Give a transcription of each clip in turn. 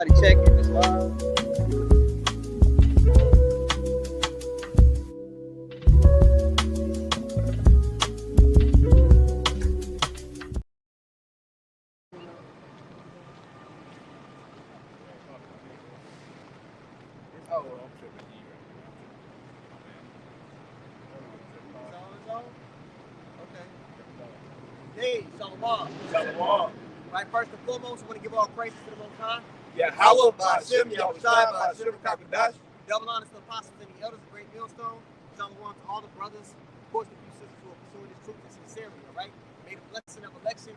Check if it's live. Hey, Shalom. Shalom. Right, first and foremost, I want to give all praises to the Most High. Yahweh, Ba'ashem, Yahushai, Ba'ashem, Kakadash. Double honors to the apostles and the elders of Great Millstone. Shalom to all the brothers, of course, the few sisters who are pursuing this truth and sincerity, all right? May the blessing of election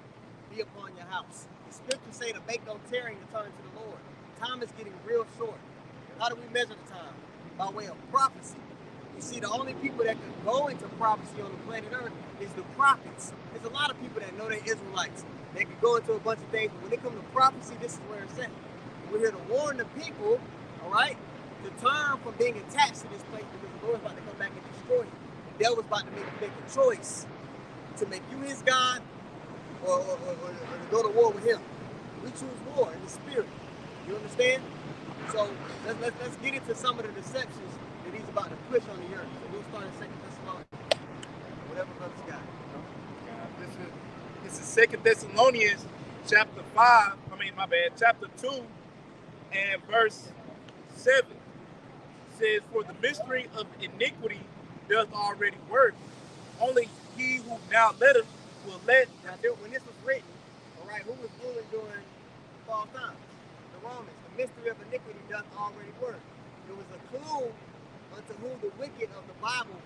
be upon your house. The scriptures say to make no tarrying to turn to the Lord. Time is getting real short. How do we measure the time? By way of prophecy. You see, the only people that can go into prophecy on the planet Earth is the prophets. There's a lot of people that know they're Israelites. They can go into a bunch of things, but when it comes to prophecy, this is where it's at. We're here to warn the people, all right, to turn from being attached to this place because the Lord's about to come back and destroy you. The devil's about to make a choice to make you his God or to go to war with him. We choose war in the spirit. You understand? So let's get into some of the deceptions that he's about to push on the earth. So we'll start in 2 Thessalonians. Whatever brothers got. This is 2 Thessalonians chapter 2 and verse 7. It says, for the mystery of iniquity doth already work. Only he who now letteth will let. Now, when this was written, all right, who was ruling during fall times? The Romans. The mystery of iniquity doth already work. It was a clue unto who the wicked of the Bible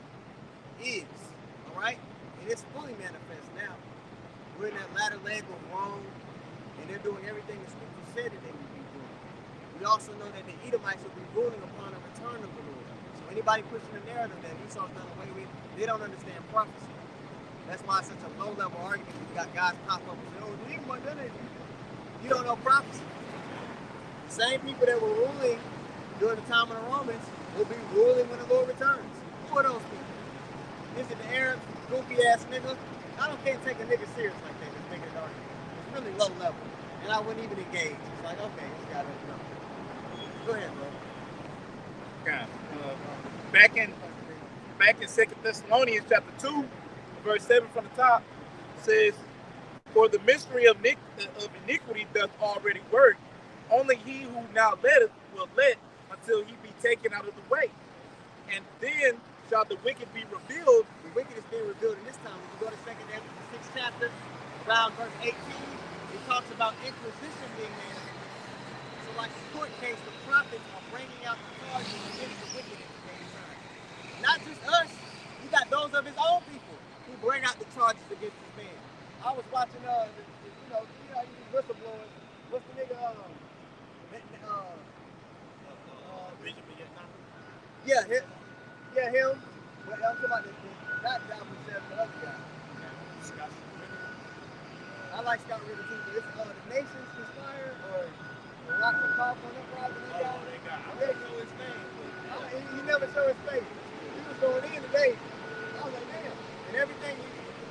is. All right? And it's fully manifest now. We're in that latter leg of Rome, and they're doing everything the scripture said that they would be doing. We also know that the Edomites will be ruling upon the return of the Lord. So anybody pushing the narrative that Esau's done away with, they don't understand prophecy. That's why it's such a low-level argument. You got guys pop up and say, oh, the Edomites done it. You don't know prophecy. The same people that were ruling during the time of the Romans will be ruling when the Lord returns. Who are those people? Is it the Arabs, goofy-ass nigga? I don't can't take a nigga serious like that. Just make it argument. It's really low level. And I wouldn't even engage. It's like, okay, this guy doesn't know. Go ahead, bro. Back in 2 Thessalonians chapter 2, verse 7 from the top, says, for the mystery of iniquity doth already work. Only he who now letteth will let until he be taken out of the way. And then shall the wicked be revealed. The wicked is being revealed in this time. When you go to 2 Ezra, the 6th chapter, around verse 18, it talks about inquisition being manifested. So like the court case, the prophets are bringing out the charges against the wicked in today's time. Not just us, you got those of his own people who bring out the charges against this man. I was watching, you know, these whistleblowers. What's the nigga, him. But I'm talking about not John Michelle, the other guy. I like Scott Ritter too, but it's the Nations Conspire or Rock the Pop on that project. They know his name. He never showed his face. He was going in today. I was like, damn. And everything,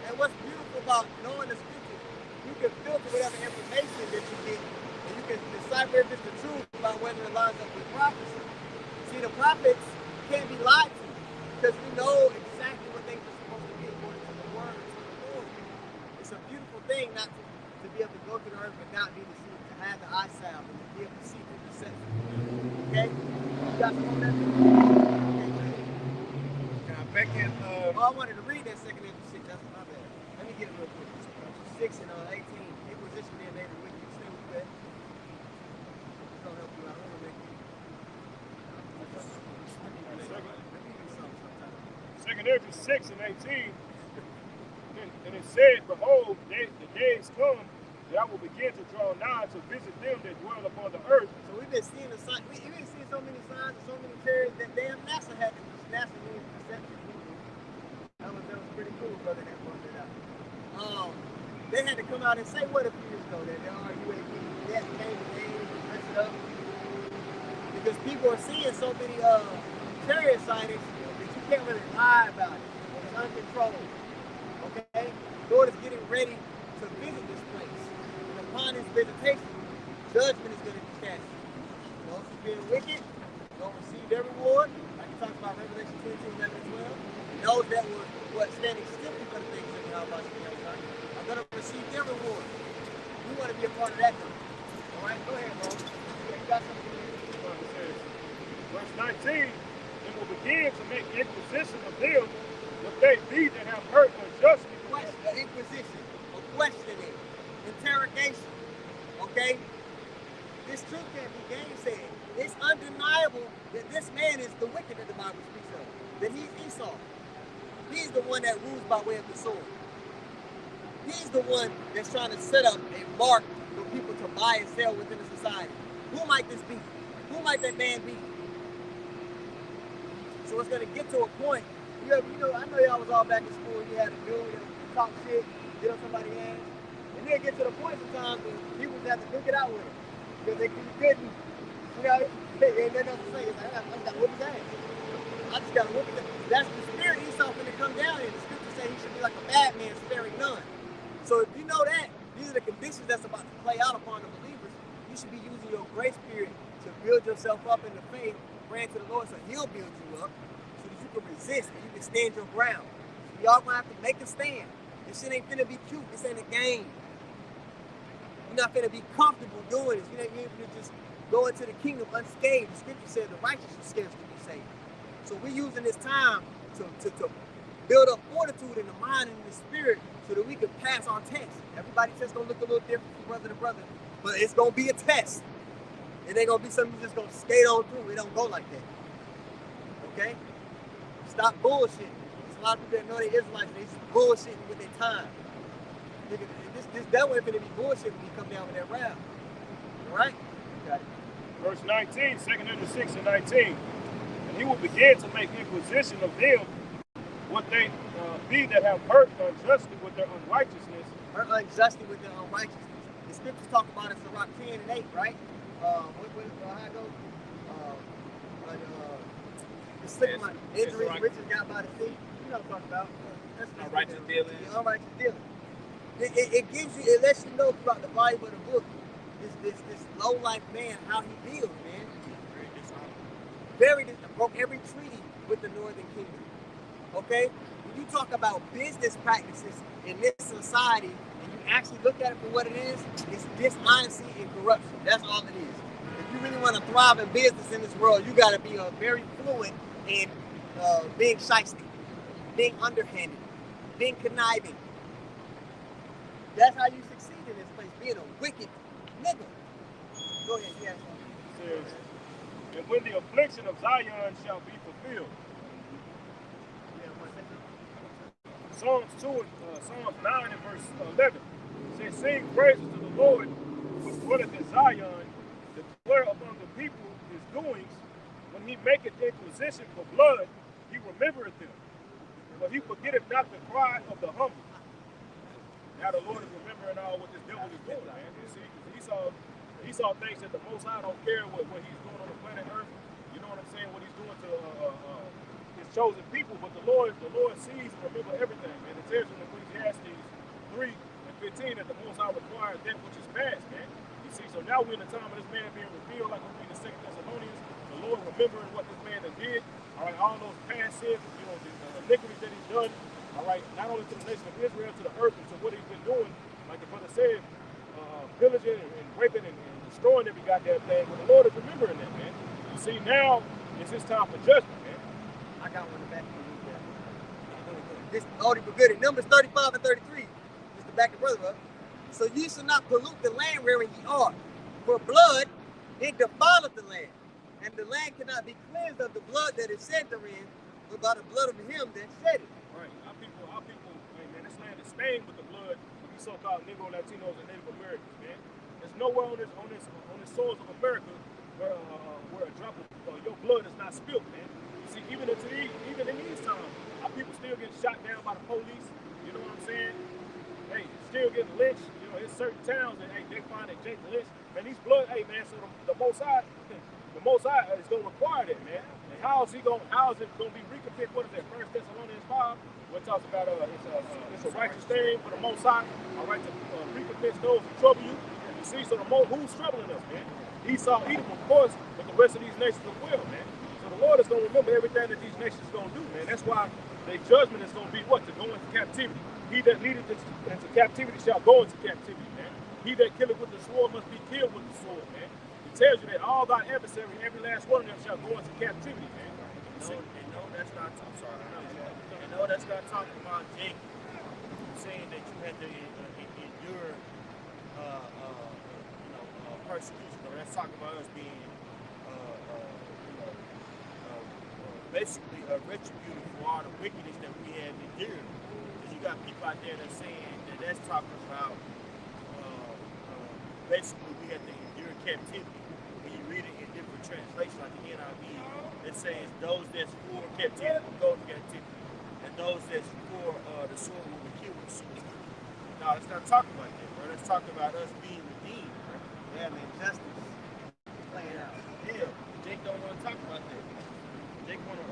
and what's beautiful about knowing the scriptures, you can filter whatever information that you get, and you can decipher if it's the truth about whether it lines up with prophecy. See, the prophets can't be lied to because we know exactly what things are supposed to be according to the words of the Lord. It's a beautiful thing not to be able to go through the earth but not be deceived, to have the eye salve and to be able to see through deception. Okay? You got some on that? Okay, Back in, I wanted to read that 2 Ezra 6. That's my bad. Let me get it real quick. 6 and 18. Inquisition being made the wicked. Stay with that. It's gonna help you out. I'm gonna make you. 2 Ezra 6 and 18, and it said, behold, the days come that I will begin to draw nigh to visit them that dwell upon the earth. So we've been seeing the sign. We've been seeing so many signs and so many chariots that damn NASA had to NASA needs perception. That was pretty cool, brother. That brought it out. They had to come out and say what a few years ago that there are UAPs that came and they mess it up because people are seeing so many chariot sightings. You can't really lie about it. It's uncontrolled. Okay? The Lord is getting ready to visit this place. And upon his visitation, judgment is going to be cast. the wicked don't receive their reward, like it talks about Revelation 22:11-12. And those that were standing still for the things that we have about the are going to receive their reward. We want to be a part of that though. All right, go ahead, bro. Yeah, you got something to do. It says, verse 19, and will begin to make inquisition of them if they be that have hurt unjustly. Inquisition, or questioning, interrogation. Okay? This truth can't be gainsaid. It's undeniable that this man is the wicked that the Bible speaks of. That he's Esau. He's the one that rules by way of the sword. He's the one that's trying to set up a mark for people to buy and sell within the society. Who might this be? Who might that man be? So it's going to get to a point. I know y'all was all back in school. You had a dude that talk shit, get on somebody's ass. And then get to the point sometimes when people just have to duke it out with him. Because they couldn't, ain't nothing else to say. It's like, I just got to whip his ass. I just got to whip his ass. That's the spirit Esau finna come down in. The scripture say he should be like a bad man, sparing none. So if you know that, these are the conditions that's about to play out upon the believers. You should be using your grace spirit to build yourself up in the faith, praying to the Lord so he'll build you up, so that you can resist and you can stand your ground. So y'all gonna have to make a stand. This shit ain't finna be cute. This ain't a game. You're not finna be comfortable doing this. You ain't finna just go into the kingdom unscathed. The scripture says the righteous will scarcely be saved. So we're using this time to build up fortitude in the mind and in the spirit so that we can pass our test. Everybody's test gonna look a little different from brother to brother, but it's gonna be a test. It ain't gonna be something you just gonna skate on through. It don't go like that. Okay? Stop bullshitting. There's a lot of people that know they Israelites, they just bullshitting with their time. This devil ain't gonna be bullshitting when he come down with that round. Alright? Okay. Verse 19, 2 6 and 19. And he will begin to make inquisition of them what they be that have hurt unjustly with their unrighteousness. Hurt unjustly with their unrighteousness. The scriptures talk about it in Sirach 10 and 8, right? How it goes? The slip of injuries, riches got by the sea. You know what I'm talking about. That's Unrighteous dealing. The unrighteous dealing. It lets you know throughout the volume of the book, this low life man, how he deals, man. Broke every treaty with the Northern Kingdom. Okay? When you talk about business practices in this society, and you actually look at it for what it is, it's dishonesty and corruption. That's all it is. If you really want to thrive in business in this world, you got to be very fluent in being shiesty, being underhanded, being conniving. That's how you succeed in this place, being a wicked nigga. Go ahead, yes. It says, and when the affliction of Zion shall be fulfilled. Psalms 9 and verse 11 says, sing praises to the Lord, which dwelleth in Zion, declare among the people his doings. When he maketh inquisition for blood, he remembereth them, but he forgetteth not the cry of the humble. Now the Lord is remembering all what this devil is doing, man. You see, Esau thinks that the Most High don't care what he's doing on the planet Earth. You know what I'm saying? What he's doing to his chosen people. But the Lord sees and remembers everything, man. It tells in Ecclesiastes 3 and 15 that the Most High requires that which is past, man. You see, so now we're in the time of this man being revealed, like we read in 2 Thessalonians. The Lord remembering what this man has did. All right, all those past sins, the iniquities that he's done. All right, not only to the nation of Israel, to the earth, and to what he's been doing, like the brother said, pillaging and raping and destroying every goddamn thing. But the Lord is remembering that, man. You see, now it's his time for judgment, man. I got one in the back. This already for good. In Numbers 35 and 33, just to back your brother up. So ye shall not pollute the land wherein ye are, for blood it defileth the land, and the land cannot be cleansed of the blood that is shed therein, but by the blood of him that shed it. Right. Our people, man, this land is stained with the blood of these so-called Negro, Latinos, and Native Americans, man. There's nowhere on this soils of America where a drop of your blood is not spilled, man. You see, even in these times, our people still get shot down by the police. You know what I'm saying? Hey, still getting lynched. You know, in certain towns, and hey, they find that Jake lynched. Man, these blood, hey, man. So the Most High is gonna require that, man. And how is it gonna be recompensed? What is that? 1 Thessalonians 5, where it talks about it's a righteous thing for the Most High, all right, to recompense those who trouble you. You see, so who's troubling us, man? Esau, Edom, of course, but the rest of these nations as well, man. So the Lord is going to remember everything that these nations are going to do, man. That's why their judgment is going to be what? To go into captivity. He that leadeth into captivity shall go into captivity, man. He that killeth with the sword must be killed with the sword, man. It tells you that all thy adversary, every last one of them, shall go into captivity, man. No, that's not. I'm sorry. No, that's not talking about Jake saying that you had to endure, persecution. No, that's talking about us being, basically retributed for all the wickedness that we have endured. Because you got people out there that's saying that that's talking about basically we have to endure captivity. When you read it in different translations, like the NIV, it says those that's for captivity will go to captivity, and those that's for the sword will be killed with the sword. No, it's not talking about that, bro. It's talking about us being redeemed, bro. Yeah, man, justice playing out. Yeah, Jake don't want to talk about that. Jake want to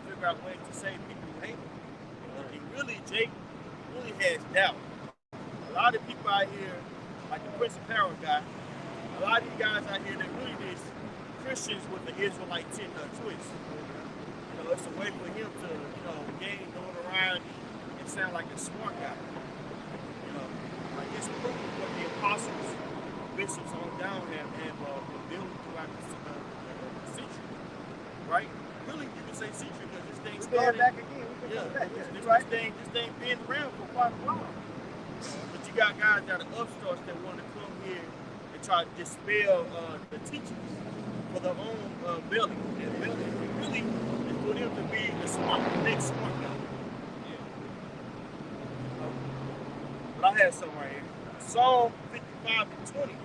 figure out ways to save people who hate him. And really, Jake really has doubt. A lot of people out here, like the Prince of Power guy, a lot of these guys out here, they really just Christians with the Israelite twist. You know, it's a way for him to, gain notoriety and sound like a smart guy. You know, like it's proof of what the apostles, bishops on down have been building throughout the century, right? Really, you can say century because this thing started. Back again. This thing been around for quite a while. But you got guys that are upstarts that want to come here and try to dispel the teachings for their own building. And building really is for them to be the next smart guy. Yeah. But I have something right here. Psalm 55:20.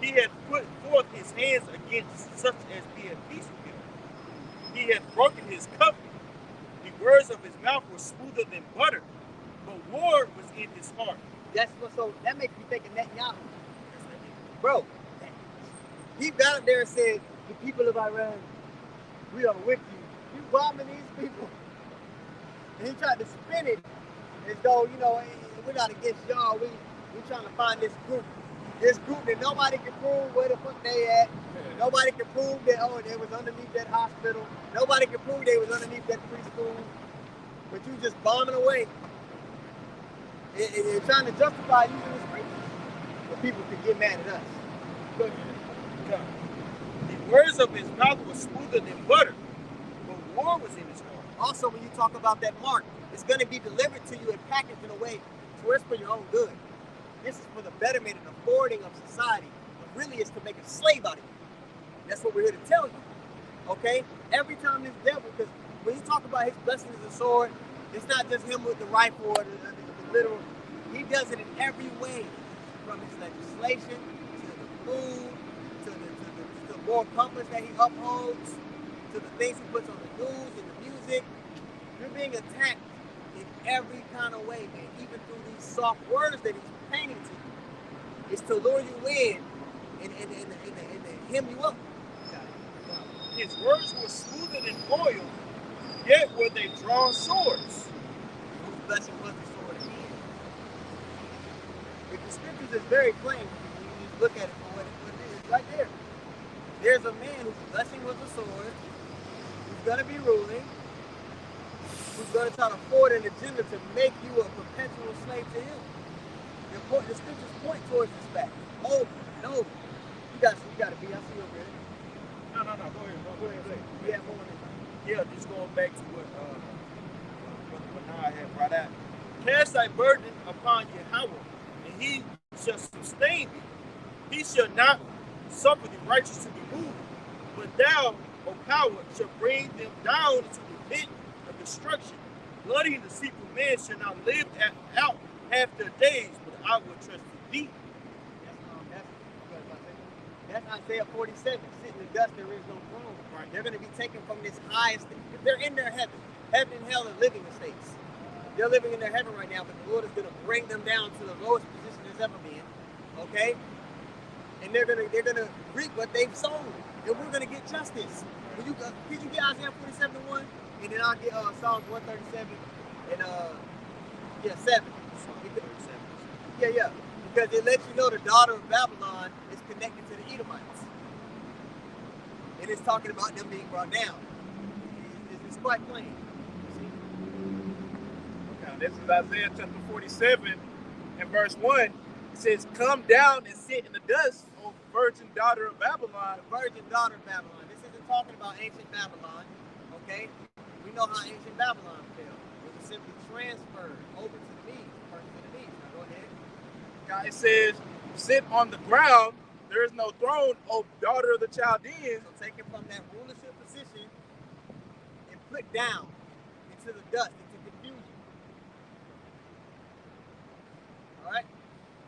He had put forth his hands against such as be at peace with him. He had broken his covenant. The words of his mouth were smoother than butter, but war was in his heart. That's what. So that makes me think of Netanyahu, bro. He got up there and said, "The people of Iran, we are with you. You bombing these people," and he tried to spin it as though we're not against y'all. We trying to find this group that nobody can prove where the fuck they at. Nobody can prove that they was underneath that hospital. Nobody can prove they was underneath that preschool. But you just bombing away. And trying to justify using the scriptures. But people can get mad at us. The words of his mouth were smoother than butter, but war was in his heart. Also, when you talk about that mark, it's going to be delivered to you and packaged in a way to where it's for your own good. This is for the betterment and the forwarding of society. But really, it's to make a slave out of you. That's what we're here to tell you. Okay? Every time this devil, because when you talk about his blessing as a sword, it's not just him with the rifle or the literal. He does it in every way, from his legislation to the food, to the moral compass that he upholds, to the things he puts on the news and the music. You're being attacked in every kind of way, man. Even through these soft words that he's painting to you. It's to lure you in and hem you up. His words were smoother than oil, yet were they drawn swords. Whose blessing was the sword of hand? The scriptures is very plain when you just look at it for what it is. Right there. There's a man whose blessing was a sword, who's going to be ruling, who's going to try to forward an agenda to make you a perpetual slave to him. The scriptures point towards this fact. Oh, no. You got to be. I see you over there. No. Go ahead. Yeah, Yeah, just going back to what Bernard had brought out. Cast thy burden upon Yahweh, and he shall sustain thee. He shall not suffer the righteous to be moved, but thou, O power, shall bring them down into the pit of destruction. Bloody and deceitful man shall not live out half their days, but I will trust in thee. That's Isaiah 47. Sit in the dust, there is no throne. Right. They're going to be taken from this highest. If they're in their heaven and hell are living estates. They're living in their heaven right now, but the Lord is going to bring them down to the lowest position there's ever been. Okay? And they're gonna reap what they've sown. And we're going to get justice. Could you get Isaiah 47:1? And then I'll get Psalms 137 and 7. Psalm 137. Yeah. Because it lets you know the daughter of Babylon is connected to the Edomites. And it's talking about them being brought down. It's quite plain. Now, this is Isaiah chapter 47 and verse 1. It says, "Come down and sit in the dust, O virgin daughter of Babylon." The virgin daughter of Babylon. This isn't talking about ancient Babylon, okay? We know how ancient Babylon fell. It was simply transferred over to the Medes, to the Medes. Now go ahead. Now it says, "Sit on the ground. There is no throne, O daughter of the Chaldeans." So take it from that rulership position and put down into the dust, into confusion. All right?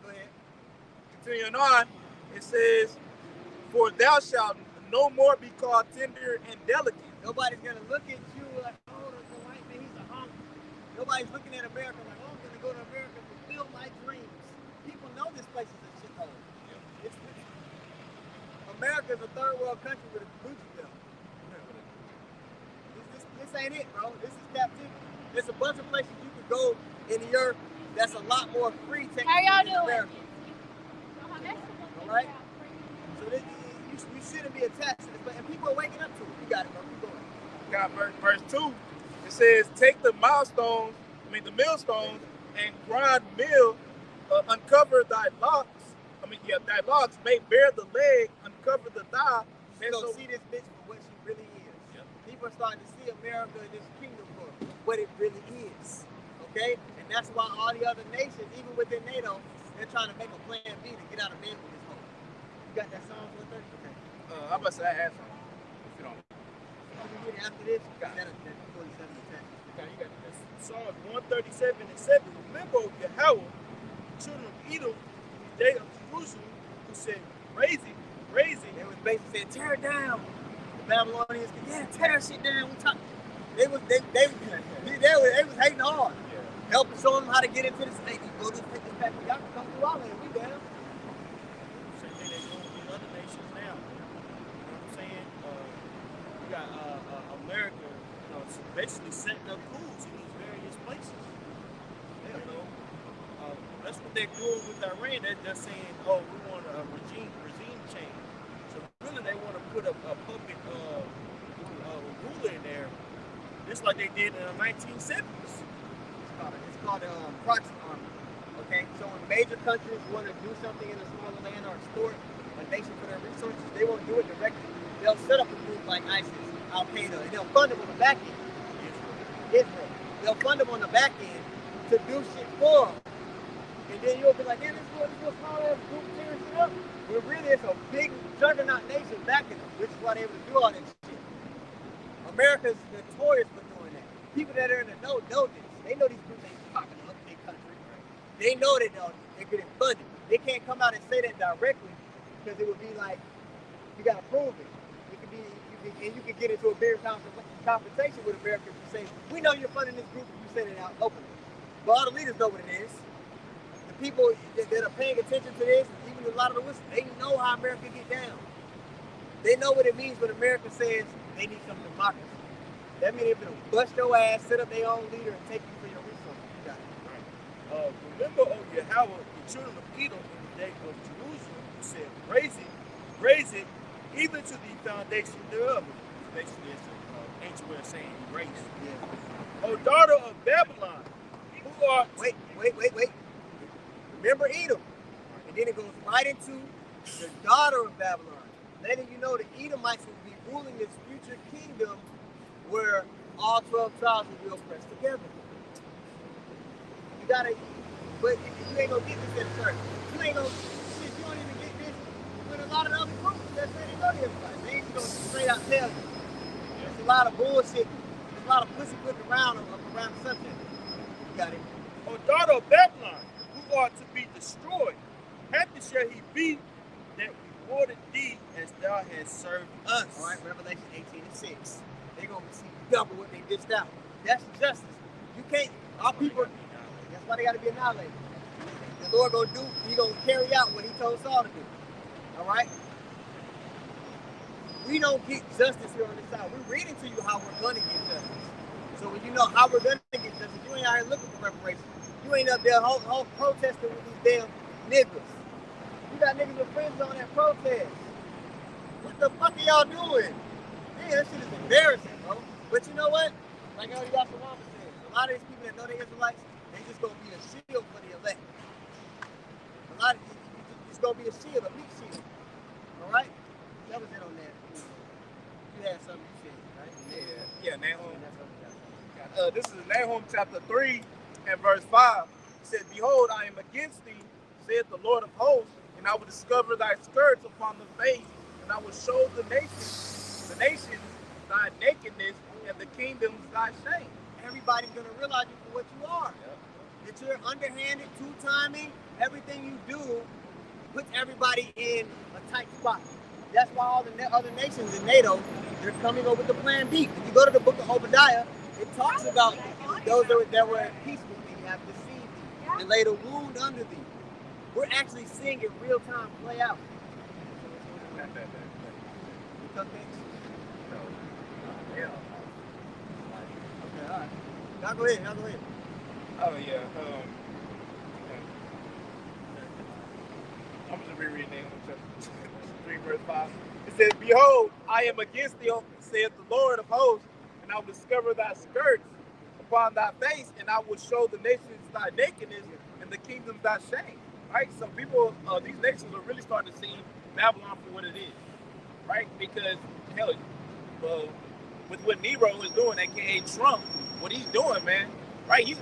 Go ahead. Continuing on, it says, "For thou shalt no more be called tender and delicate." Nobody's going to look at you like, oh, the white man, he's a hunk. Nobody's looking at America like, oh, I'm going to go to America and fulfill my dreams. People know this place is a shithole. It's America's a third world country with a Gucci belt. This ain't it, bro. This is captivity. There's a bunch of places you can go in the earth that's a lot more free technically than America. All right? So this, you shouldn't be attached to this, but and people are waking up to it. You got it, bro. Keep going. Got verse 2. It says, "Take the millstones, and grind mill, uncover thy locks. Thy locks may bear the leg, uncover the thigh." You don't see this bitch for what she really is. Yep. People are starting to see America and this kingdom for what it really is. Okay? And that's why all the other nations, even within NATO, they're trying to make a plan B to get out of bed with this whole. You got that Psalms 130? Okay. I'm about to say I had some. If you don't. You get it after this, you got that 47 attack. Okay, you got this. Psalms 137 and 7. Remember Yahweh, children of Edom, the day of Jerusalem, who said, raise it, raise it. They was basically saying, tear it down. The Babylonians, yeah, tear shit down. They was hating hard. Yeah. Helping show them how to get into this. Hey, go to take this back. Y'all can come through our land. We down. Same thing they're doing in other nations now. You know what I'm saying? You got America, basically setting up schools in these various places. Yeah. You know, that's what they're doing with Iran. They're saying, oh, we want a regime change. So really, they want to put a puppet ruler in there, just like they did in the 1970s. It's called a proxy army. Okay, so when major countries want to do something in a smaller land or extort a nation for their resources, they won't do it directly. They'll set up a group like ISIS, Al Qaeda, and they'll fund them on the back end. Israel. They'll fund them on the back end to do shit for them. And then you'll be like, man, this is a small ass group tearing shit up. But really, it's a big juggernaut nation backing them, which is why they're able to do all that shit. America's notorious for doing that. People that are in the know this. They know these groups ain't popping up in their country. They know they're getting funded. They can't come out and say that directly because it would be like, you got to prove it. It could be, you could get into a bigger confrontation with America if you say, we know you're funding this group if you say it out openly. But all the leaders know what it is. The people that are paying attention to this, even a lot of the whistles, they know how America get down. They know what it means when America says they need some democracy. That means they're going to bust your ass, set up their own leader, and take you for your resources. You got it. Remember, Yahweh, the children of Edom in the day of Jerusalem, who said, raise it, even to the foundation thereof. Basically, it's an ancient way of saying raise. Yeah. O daughter of Babylon, who are... Wait. Remember Edom. And then it goes right into the daughter of Babylon, letting you know the Edomites will be ruling this future kingdom where all 12 tribes will be oppressed together. You gotta, but you ain't gonna get this in church. You ain't gonna, shit, you don't even get this with a lot of other groups that say they know to everybody. They ain't gonna straight out tell you. There's a lot of bullshit. There's a lot of pussy putting around the subject. You got it. O daughter of Babylon, who are to be destroyed, happy shall he be that rewarded thee as thou hast served us. All right, Revelation 18:6. They're going to receive double what they dished out. That's justice. You can't, our people, that's why they got to be annihilated. The Lord going to do, He's going to carry out what He told Saul to do. All right? We don't get justice here on this side. We're reading to you how we're going to get justice. So when you know how we're going to get justice, you ain't out here looking for reparations. You ain't up there whole protesting with these damn niggas. You got niggas with friends on that protest. What the fuck are y'all doing? Man, that shit is embarrassing, bro. But you know what? Like Elder Yasserama said, a lot of these people that know they're Israelites, they just gonna be a shield for the elect. A lot of it's gonna be a shield, a meat shield. All right? That was it on that. You had something you said, right? Yeah, Nahum. This is Nahum chapter 3 and verse 5. It says, Behold, I am against thee, saith the Lord of hosts, and I will discover thy skirts upon the face, and I will show the nations thy nakedness, and the kingdoms thy shame. Everybody's gonna realize you for what you are. That you're underhanded, two-timing, everything you do puts everybody in a tight spot. That's why all the other nations in NATO, they're coming over to Plan B. If you go to the book of Obadiah, it talks about those that were at peace with thee, have deceived thee, and laid a wound under thee. We're actually seeing it real time play out. Because Yeah. okay, all right. Y'all go ahead. Oh, yeah. I'm just rereading Nahum chapter 3, verse 5. It says, Behold, I am against thee, saith the Lord of hosts, and I will discover thy skirts upon thy face, and I will show the nations thy nakedness, and the kingdoms thy shame. Right? So people, these nations are really starting to see Babylon for what it is. Right? Because, hell, with what Nero is doing, aka Trump, what he's doing, man, right? He's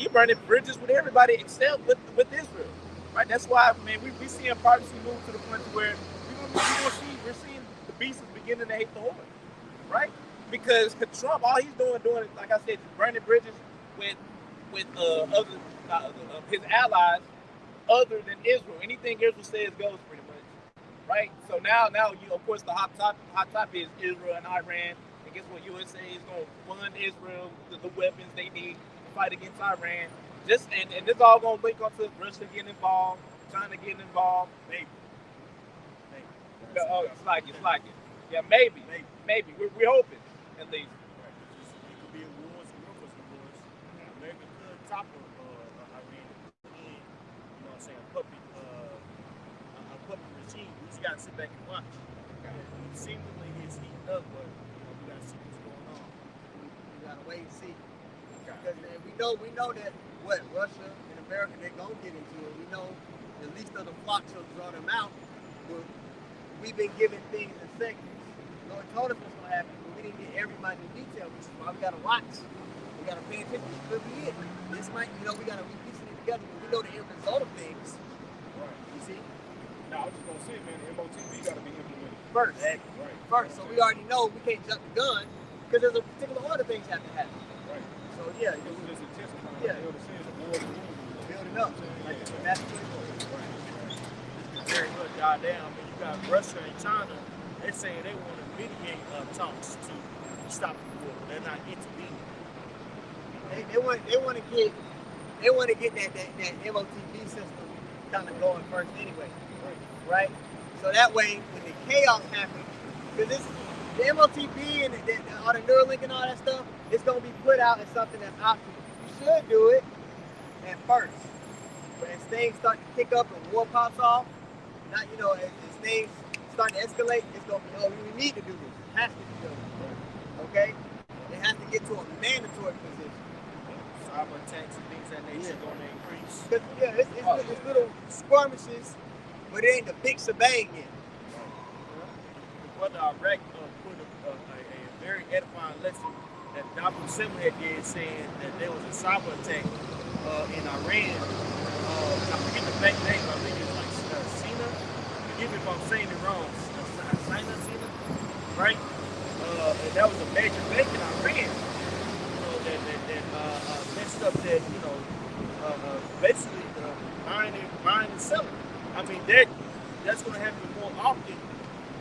burning bridges with everybody except with Israel. Right? That's why, man, we seeing prophecy move to the point where we're seeing the beasts beginning to hate the Lord. Right? Because Trump, all he's doing, like I said, burning bridges with other his allies other than Israel. Anything Israel says goes, pretty much. Right? So now you, of course, the hot top is Israel and Iran. And guess what? USA is going to fund Israel the weapons they need to fight against Iran. And this all going to link onto Russia getting involved, China getting involved. Maybe. Oh, it's like it. Yeah, maybe. We're hoping, at least. Right. It could be a wars and rumors of wars. America could topple Iran in, you know what I'm saying, a puppet regime. We just gotta sit back and watch. Seemingly it's heating up, but we gotta see what's going on. We gotta wait and see. Because man, we know that what Russia and America, they're gonna get into it. We know the least of the flock shall draw them out. But we've been given things in segments. The Lord told us what's gonna happen, but we didn't get everybody in detail, which is why we gotta watch. We gotta pay attention. This could be it. This might, we gotta be piecing it together, but we know the end result of things. Right. You see? Now, I was just going to say, man, the MOTV got to be implemented. First. Right. First. So we already know we can't jump the gun because there's a particular order things have to happen. Right. So yeah. It was just intensifying. Yeah. The saying the war is building up. Like the master. Very much goddamn. I mean, you got Russia and China. They're saying they want to mediate talks to stop the war. They're not intervening. They want to get that MOTV system kind of going first anyway, right? So that way, when the chaos happens, because the MOTV and all the Neuralink and all that stuff, it's going to be put out as something that's optional. You should do it at first, but as things start to kick up and war pops off, not as things start to escalate, it's going to be, we need to do this. It has to be done. Okay? It has to get to a mandatory position. Cyber attacks and things that nature going to increase. It's little skirmishes, but it ain't the big shebang yet. Brother Iraq put a very edifying lesson that Dr. Simon had did, saying that there was a cyber attack in Iran. I forget the bank name. I think it's like Sina. Forgive me if I'm saying it wrong. Sina, right? And that was a major bank in Iran. That messed up that, basically buying and selling. I mean, that's going to happen more often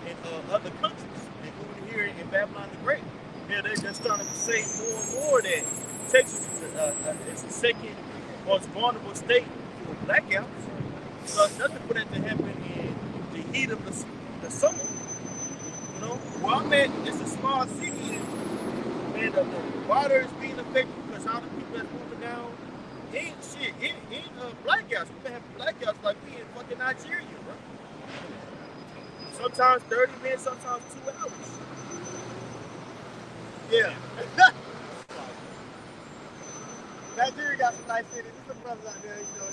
in other countries, including here in Babylon the Great. They're just starting to say more and more that Texas is the second most vulnerable state for blackouts. So it's nothing for that to happen in the heat of the summer. Where I'm at, it's a small city, and the water is being affected because all the people that's moving down blackouts. We been having blackouts like we in fucking Nigeria, bro. Sometimes 30 minutes, sometimes 2 hours. Yeah. Nigeria got some nice cities. There's some brothers out there, you know,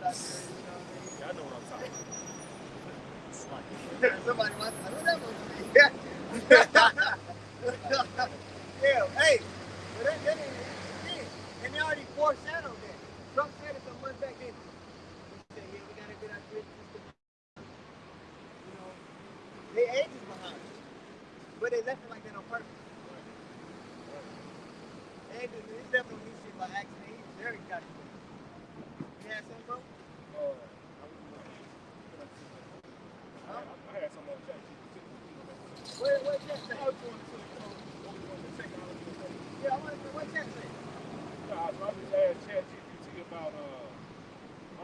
Nigeria, you know what I mean? Y'all know what I'm talking about. Somebody wants to know that one. Yeah, hey, but that ain't it. And they already foreshadowed that. Trump said it some months back then. He said, yeah, we gotta get our grid system. You know, they ages behind. But they left it like that on purpose. And it's definitely new shit by accident. He's very calculated. You had something, bro? I had some on chat. Where's that say? Yeah, I want to know what that say. I just asked ChatGPT about,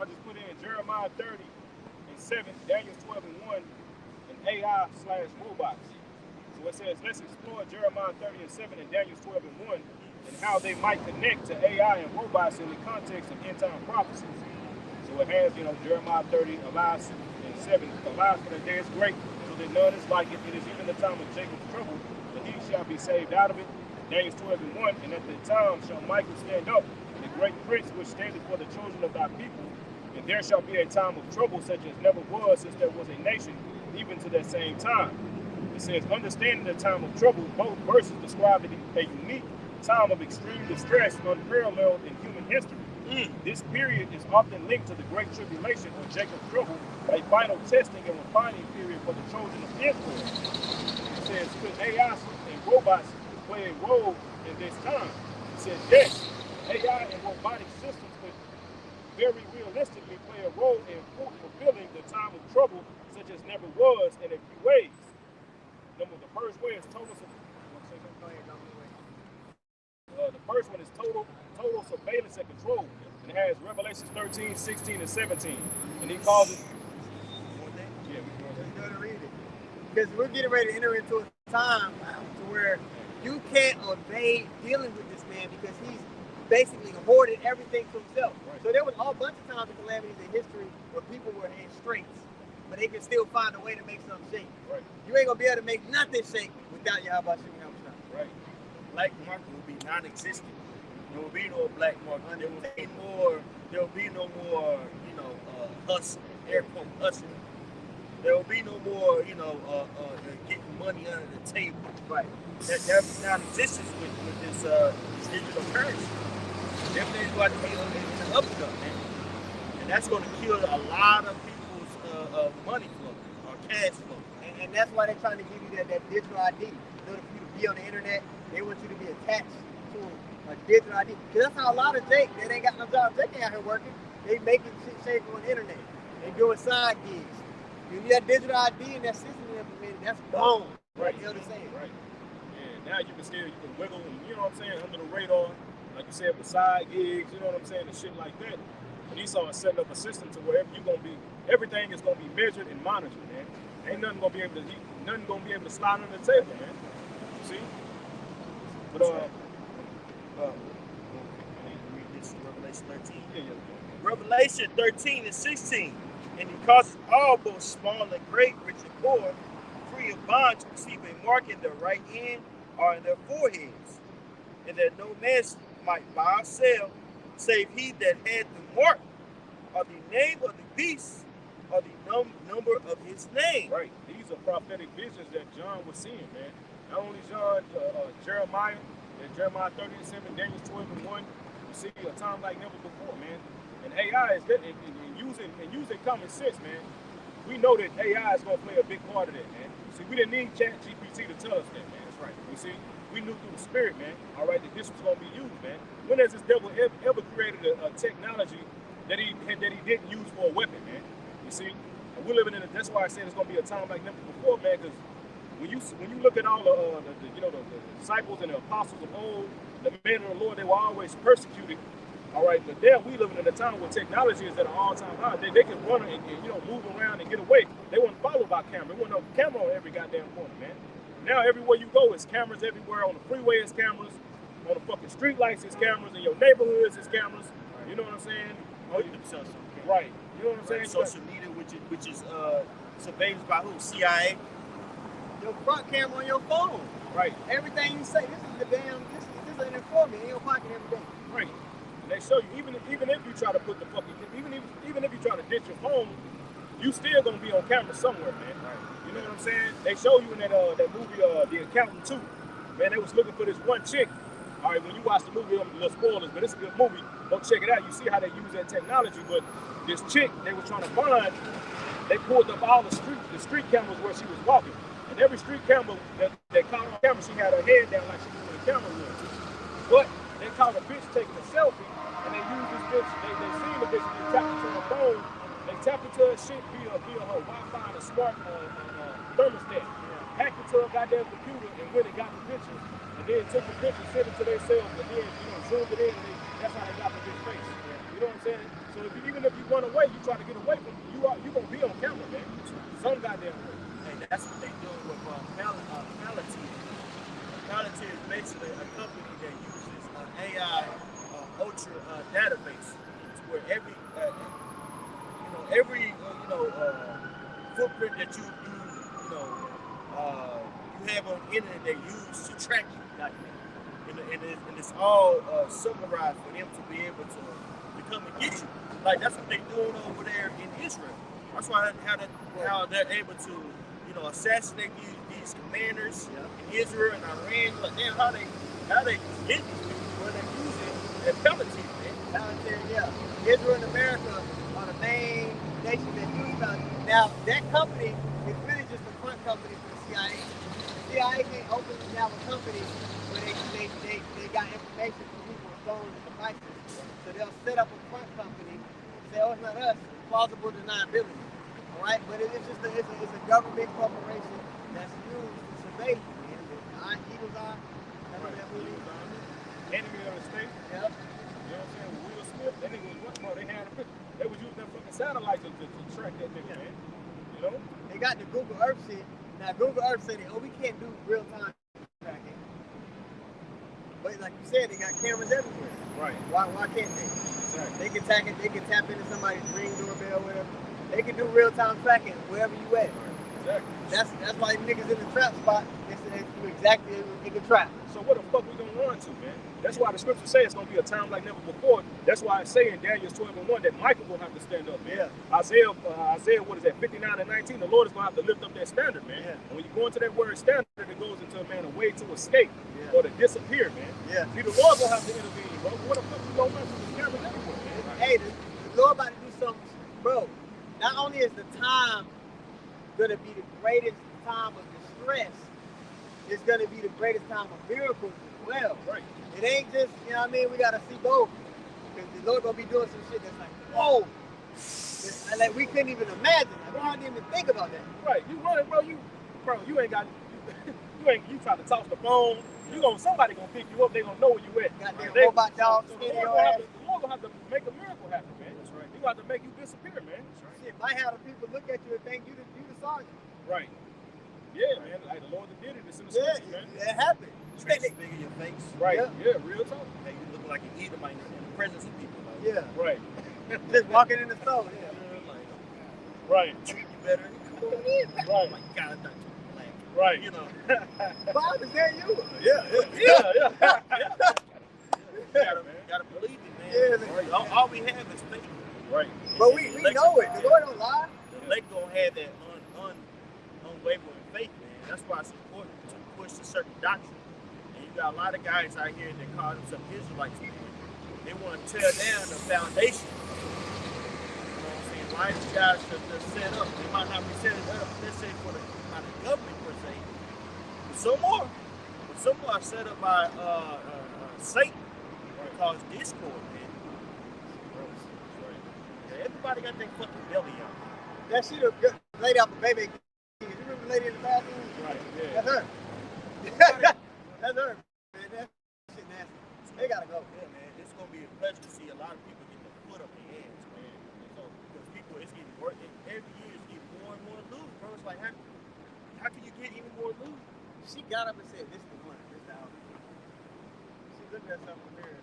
I just put in Jeremiah 30 and 7, Daniel 12 and 1, and AI/robots. So it says, let's explore Jeremiah 30 and 7 and Daniel 12 and 1 and how they might connect to AI and robots in the context of end-time prophecies. So it has, Jeremiah 30, alas, and 7, alas, for the day is great, so that none is like it. It is even the time of Jacob's trouble, but he shall be saved out of it. Daniel 12 and 1, and at the time shall Michael stand up, the great prince which standeth for the children of thy people, and there shall be a time of trouble such as never was since there was a nation, even to that same time. It says, understanding the time of trouble, both verses describe a unique time of extreme distress unparalleled in human history. This period is often linked to the Great Tribulation or Jacob's trouble, a final testing and refining period for the children of Israel. It says, could AI and robots play a role in this time? It says, yes, AI and robotic systems could very realistically play a role in fulfilling the time of trouble such as never was in a few ways. The first way is total. The first one is total surveillance and control. And it has Revelations 13, 16, and 17. And he calls it. Yeah, we go to read it. Because we're getting ready to enter into a time to where you can't evade dealing with this man because he's basically hoarded everything to himself. Right. So there was a bunch of times of calamities in history where people were in straits, but they can still find a way to make something shake. Right. You ain't gonna be able to make nothing shake without Yahweh Shem Yahweh. Right. Black market will be non-existent. There will be no black market. There will be no more, hustling, air quote hustling. There will be no more, getting money under the table. Right. That's non-existence with this digital currency. Everything's going to be an upturn, man. And that's going to kill a lot of people's money flow or cash flow. And that's why they're trying to give you that digital ID. In order for you to be on the internet, they want you to be attached to a digital ID. Because that's how a lot of Jake, they ain't got no job. Jake ain't out here working. They making shit shake on the internet. They doing side gigs. You need that digital ID and that system implemented, that's boom. Right. You know what I'm saying? Right. And now you can wiggle, and you know what I'm saying, under the radar, like you said, with side gigs, you know what I'm saying, and shit like that. And Esau is setting up a system to where everything is gonna be measured and monitored, man. Ain't nothing gonna be able to slide under the table, man. See? But I need to read this Revelation 13. Yeah. Revelation 13 and 16. And he causes all, both small and great, rich and poor, free of bond, to receive a mark in their right hand or in their foreheads, and that no man might buy or sell, save he that had the mark, or the name of the beast, or the number of his name. Right. These are prophetic visions that John was seeing, man. Not only John, Jeremiah, and Jeremiah 30 and 7, Daniel 12 and 1. You see a time like never before, man. And AI is that, and using common sense, man. We know that AI is gonna play a big part of that, man. See, we didn't need ChatGPT to tell us that, man. That's right. You see, we knew through the spirit, man. All right, that this was gonna be used, man. When has this devil ever created a technology that he didn't use for a weapon, man? You see, and we're living in that's why I said it's gonna be a time like never before, man. Because when you look at all the disciples and the apostles of old, the men of the Lord, they were always persecuted. All right, but there we living in a time where technology is at an all-time high. They can run and move around and get away. They weren't followed by camera. There wasn't no camera on every goddamn corner, man. Now everywhere you go, it's cameras everywhere. On the freeway, it's cameras. On the fucking street lights, it's cameras. In your neighborhoods, it's cameras. You know what I'm saying? Put themselves on camera. Right. You know what I'm saying? Social media, which is surveilled by who? CIA. Your front camera on your phone. Right. Everything you say, this is the damn. This is an informant in your pocket every day. Right. And they show you even if you try to put the fucking even if you try to ditch your phone, you still gonna be on camera somewhere, man. Right. You know what I'm saying? They show you in that movie The Accountant 2. Man, they was looking for this one chick. All right, when you watch the movie, I'm a little spoilers, but it's a good movie. Go check it out. You see how they use that technology. But this chick, they were trying to find. They pulled up all the street cameras where she was walking, and every street camera that caught on camera, she had her head down like she was in the camera room. But they caught a bitch taking a selfie, and they used this bitch. They seen the bitch. They tapped into her phone. They tapped into her shit via her Wi-Fi and a smart thermostat. Hacked into her goddamn computer and went and got the picture. And then took the picture, sent it to themselves, and then zoomed it in. And that's how they got the bitch face. You know what I'm saying? So even if you run away, you try to get away from it, you gonna be on camera, man. Some goddamn way. Hey, that's what they doing with Palantir. Palantir is basically a company that uses an AI ultra database, to where every footprint that you have on the internet they use to track you, and it's all summarized for them to be able to come and get you. Like that's what they're doing over there in Israel. That's why how they're able to assassinate these commanders in Israel and Iran. Like damn, how they get these people? Well, they're using their Palantir, man. Palantir, yeah. Israel and America are the main nation that use Palantir. Now that company is really just a front company for the CIA. The CIA can't openly have a company where they got information from people's phones and devices. So they'll set up a front company and say, oh, it's not us, it's plausible deniability. All right, but it's a government corporation that's used to survey you. Eagle's Eye, that's what that movie is. Enemy of the state. Yep. You know what I'm saying? Will Smith, that nigga was much more. They was using that fucking satellite to track that nigga, man. You know? They got the Google Earth shit. Now Google Earth said, oh, we can't do real-time tracking. But like you said, they got cameras everywhere. Right. Why can't they? Exactly. They can tap into somebody's Ring doorbell, whatever. They can do real-time tracking wherever you at. Exactly. That's why niggas in the trap spot, they do exactly in the trap. So what the fuck we gonna run to, man? That's why the scripture says it's gonna be a time like never before. That's why it's saying in Daniel 12:1 that Michael gonna have to stand up, man. Yeah. Isaiah, what is that, 59:19, the Lord is gonna have to lift up that standard, man. Yeah. And when you go into that word standard, it goes into, man, a way to escape or to disappear, man. Yeah. See, the Lord gonna have to intervene, bro. What the fuck you gonna run to the cameras everywhere, man? Hey, the Lord about to do something, bro. Not only is the time gonna be the greatest time of distress, it's gonna be the greatest time of miracles as well. Right. It ain't just, you know what I mean, we gotta see both. Because the Lord gonna be doing some shit that's like, whoa! Like we couldn't even imagine. Like, we didn't even think about that. Right. You running, bro, you ain't got you try to toss the phone. Somebody gonna pick you up, they gonna know where you at. Goddamn robot dog, skinny your ass. The Lord gonna have to make a miracle happen, man. That's right. He gonna have to make you disappear, man. That's right. Shit, might have the people look at you and think you the sergeant. Right. Yeah, man. Like the Lord that did it, it's in the scripture, man. It happened. Trace big in your face. Right. Yeah, real talk. Hey, you look like an Edomite in the presence of people. Like, Yeah. Right. Just walking in the store. Yeah. like, Right. treat you better. Come on in. Right. Oh my God, I'm not too black. Right. You know. Bob, is that you? Yeah. Gotta believe it, man. Yeah, Right. All we have is faith. Right. But we know it. The Lord don't lie. The elect gonna have that unwavering faith, man. That's why it's important to push a certain doctrine. And you got a lot of guys out here that call themselves Israelites, man. They want to tear down the foundation. You know what I'm saying? Why these guys are set up? They might not be set up, let's say, by the government per se. But some more. But some more are set up by Satan. Cause discord, man. Yeah, everybody got their fucking belly out. That shit a lady off a baby. You remember the lady in the bathroom? Right. Yeah. That's her. That's her. Man, that shit nasty. They gotta go. Yeah, man. It's gonna be a pleasure to see a lot of people get their foot up their ass, man. So, because people, it's getting worse. Every year it's getting more and more loose, bro. It's like, how can you get any more loose? She got up and said, "This is the one. This is the house." She looked at herself in the mirror.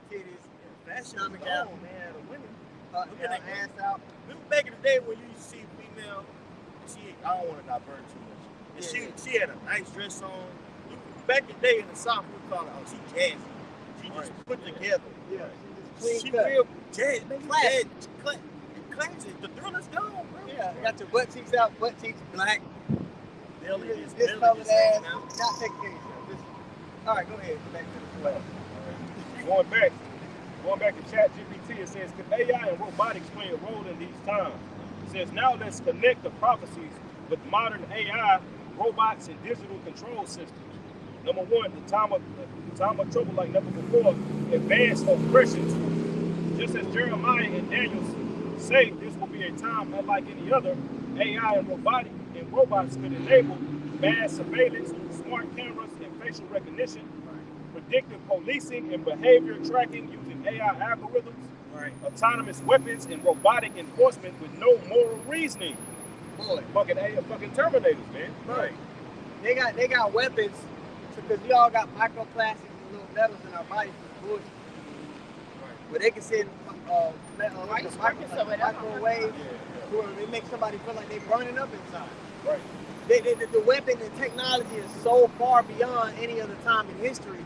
Titties, Fashion stomach is out, gone, man. The women, ass out. remember back in the day when you used to see female, I don't want to divert too much. And she had a nice dress on. Back in the day in the South, we would call her, she jazzy. She just put together. Yeah, she She real jazz, classic. The thriller's gone, bro. Yeah, got your butt cheeks out, butt cheeks black. Belly is Discolored ass, hanging out. not taking care of yourself. All right, go ahead. Go back to the play. Going back to ChatGPT, it says, could AI and robotics play a role in these times? It says, now let's connect the prophecies with modern AI, robots, and digital control systems. Number one, the time of trouble like never before, advanced oppressions. Just as Jeremiah and Daniel say, this will be a time unlike any other. AI and robots could enable mass surveillance, smart cameras, and facial recognition, predictive policing and behavior tracking using AI algorithms, autonomous weapons and robotic enforcement with no moral reasoning. Boy, fucking Terminators, man. Right. They got weapons because we all got microplastics and little metals in our bodies for bullshit. Where they can send microwave where they make somebody feel like they're burning up inside. Right. The weapon and technology is so far beyond any other time in history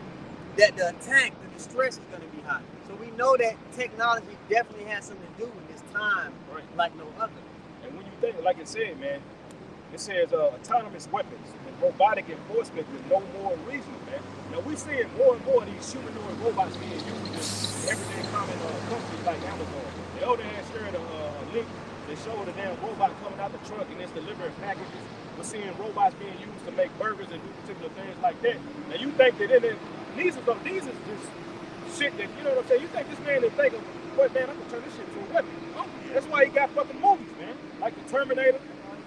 that the attack, the distress is going to be high. So we know that technology definitely has something to do with this time like no other. And when you think, like it said, man, it says autonomous weapons and robotic enforcement with no moral reasoning, man. Now we're seeing more and more of these humanoid robots being used in everyday common companies like Amazon. The older had shared a link that showed a damn robot coming out the truck and it's delivering packages. We're seeing robots being used to make burgers and do particular things like that. Now you think that these is just shit that, you know what I'm saying? You think this man didn't think of, what man, I can turn this shit into a weapon. Oh, yeah. That's why he got fucking movies, man. Like the Terminator,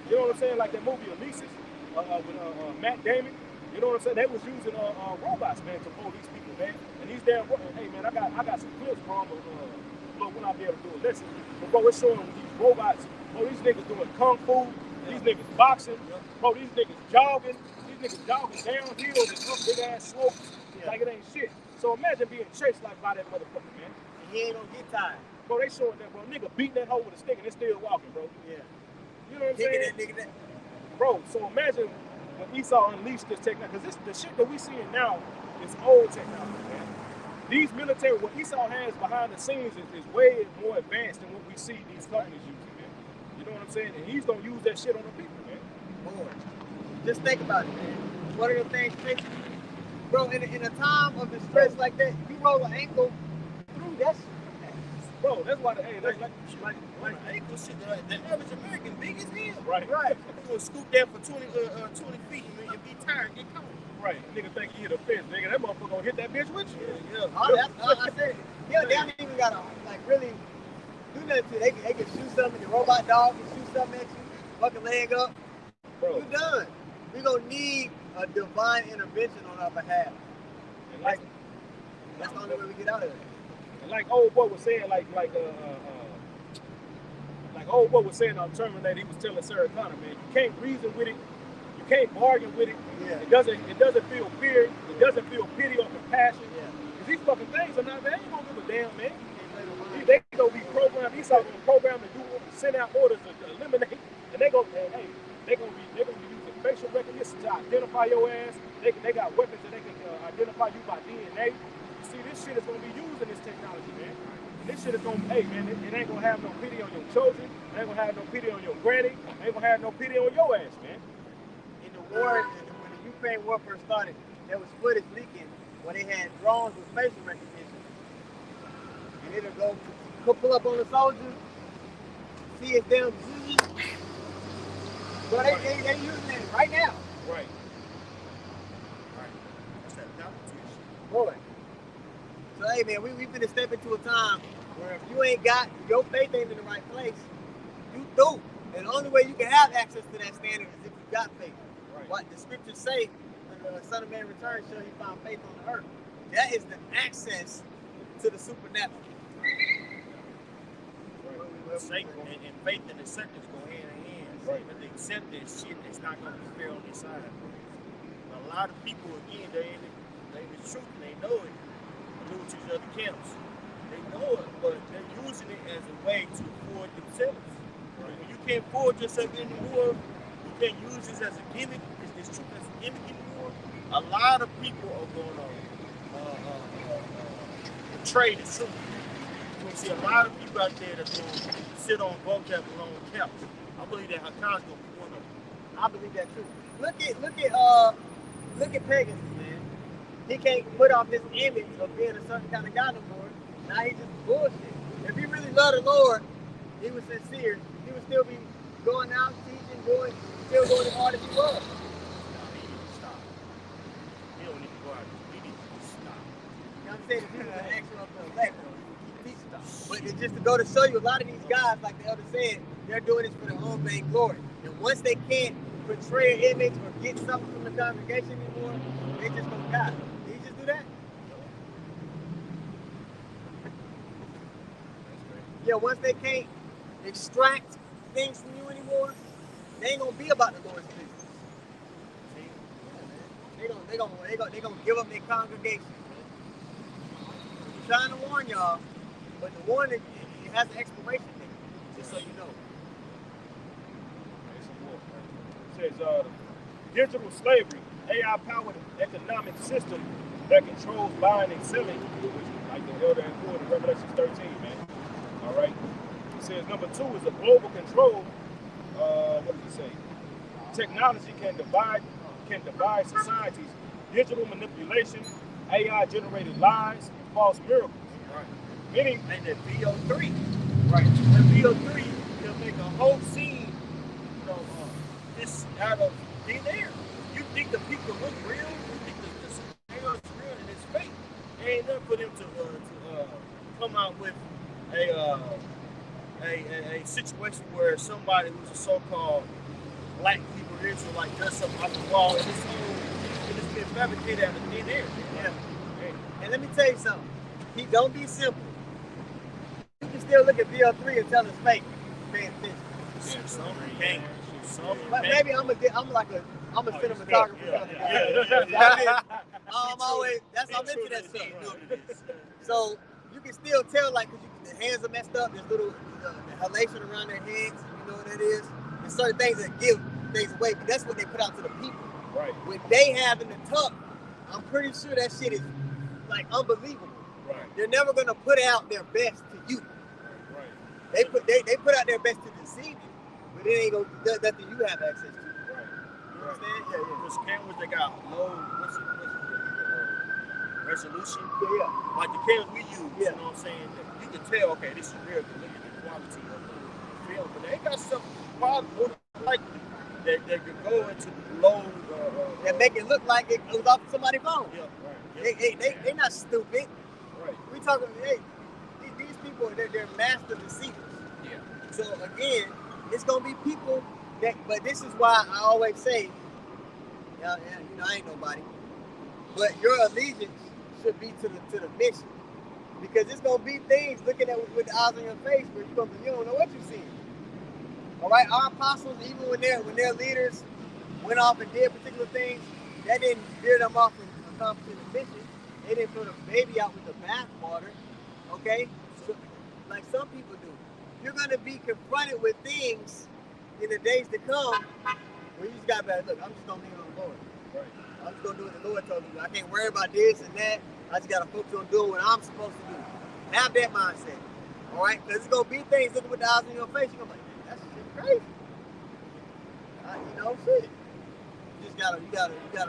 you know what I'm saying? Like that movie Elysis with Matt Damon. You know what I'm saying? They was using robots, man, to pull these people, man. And these damn, hey man, I got some clips from when I'll be able to do a lesson. But bro, it's showing these robots, bro, these niggas doing kung fu, these niggas boxing, bro, these niggas jogging down hills and up big ass slopes like it ain't shit. So imagine being chased like by that motherfucker, man. And he ain't gonna get tired. Bro, they showing that, bro, nigga beating that hoe with a stick and it's still walking, bro. Yeah. You know what I'm saying? That. Bro, so imagine when Esau unleashed this technology, because the shit that we seeing now is old technology, man. These military, what Esau has behind the scenes is way more advanced than what we see these companies using, man. You know what I'm saying? And he's gonna use that shit on the people, man. Boy, just think about it, man. One of the things, bro, in a time of distress like that, you roll an ankle through that shit. Bro, that's why the ankle shit. The average American big as hell. Right. You gonna scoop that for 20 feet and be tired and get caught. Right. Nigga think he hit a fence, nigga. That motherfucker gonna hit that bitch with you. Yeah. I said, they don't even gotta like really do nothing to it. They can shoot something, the robot dog can shoot something at you, fuck a leg up. Bro. You're done. We're gonna need a divine intervention on our behalf. And that's the only way we get out of it. And like old boy was saying, like old boy was saying on Terminator, he was telling Sarah Connor, man, you can't reason with it, you can't bargain with it. Yeah. It doesn't feel fear, it doesn't feel pity or compassion. Yeah. Because these fucking things are not, they ain't gonna give a damn, man. They gonna be programmed, these are gonna program to send out orders to eliminate, and they gonna be using facial recognition to identify your ass. They got weapons that they can identify you by DNA. You see, this shit is gonna be used in this technology, man. And this shit is gonna, hey man, it ain't gonna have no pity on your children. It ain't gonna have no pity on your granny. It ain't gonna have no pity on your ass, man. In the war, when the Ukraine war first started, there was footage leaking where they had drones with facial recognition. And it'll go pull up on the soldiers, see it's them. So they using it right now. Right. Boy. So hey man, we finna step into a time where if you ain't got your faith ain't in the right place, you through. And the only way you can have access to that standard is if you got faith. Right. What the scriptures say, when the Son of Man returns, shall he find faith on the earth. That is the access to the supernatural. Satan and faith and acceptance go hand in hand. Right. But they accept that shit that's not going to be fair on their side. But a lot of people, again, they in the truth and they know it. They move to these other camps. They know it, but they're using it as a way to afford themselves. Right. When you can't afford yourself anymore, you can't use this as a gimmick. It's truth as a gimmick anymore. A lot of people are going on trade is truth. You're going to see a lot of people out there that's going to sit on vocab alone couch. I believe that Hakan's going to be one of them. I believe that too. Look at Pegasus, man. He can't put off this image of being a certain kind of guy no more. Now he's just bullshit. If he really loved the Lord, he was sincere, he would still be going out, teaching, still going as hard as he was. No, he needs to stop. He don't need to go out. He needs to stop. You know what I'm saying? If he was an action of the elect, he needs to stop. But it's just to go to show you, a lot of these guys, like the elder said, they're doing this for their own vain glory. And once they can't portray an image or get something from the congregation anymore, they just gonna die. Did he just do that? Yeah, once they can't extract things from you anymore, they ain't gonna be about the Lord's business. They gonna give up their congregation. I'm trying to warn y'all, but the warning it has an expiration date, just so you know. It says digital slavery, AI-powered economic system that controls buying and selling, like the elder had quoted in Revelation 13, man. All right. It says number 2 is a global control. What does it say? Technology can divide societies. Digital manipulation, AI-generated lies, and false miracles. Right. Meaning, And the VO3. right. The VO3 can make a whole scene, this out of thin air. You think the people look real? You think the scenario is real and it's fake? It ain't nothing for them to come out with a situation where somebody who's a so-called black Hebrew Israelite does something off the wall and it's been fabricated out of thin air. Yeah. And let me tell you something. Don't be simple. You can still look at VO3 and tell it's fake. Pay attention. Some can't. But maybe I'm a cinematographer. Yeah. I'm into that stuff. So you can still tell, like, because the hands are messed up. There's little halation around their heads. You know what that is. There's certain things that give things away, but that's what they put out to the people. Right. When they have in the tuck, I'm pretty sure that shit is like unbelievable. Right. They're never gonna put out their best to you. Right. They put out their best to deceive you, but it ain't gonna do nothing you have access to. Right. You understand? Yeah. Those cameras that got low resolution. Yeah. Like the cameras we use, Yeah. you know what I'm saying? You can tell, okay, this is real. Look at the quality of the film, but they got some quality like that could go into low. That make it look like it was off somebody's phone. Yeah, right. They're not stupid. Right. We talking, these people, they're master deceivers. Yeah. So again, it's gonna be people but this is why I always say, I ain't nobody, but your allegiance should be to the mission, because it's gonna be things looking at with the eyes on your face where you don't know what you're seeing. All right, our apostles, even when their leaders went off and did particular things, that didn't veer them off from accomplishing the mission. They didn't throw the baby out with the bathwater. Okay, so, like some people do. You're gonna be confronted with things in the days to come where you just gotta be like, look, I'm just gonna lean on the Lord. Right. I'm just gonna do what the Lord told me. I can't worry about this and that. I just gotta focus on doing what I'm supposed to do. Have that mindset. All right, because it's gonna be things looking with the eyes on your face. You're gonna be like, that's shit crazy. Shit. You gotta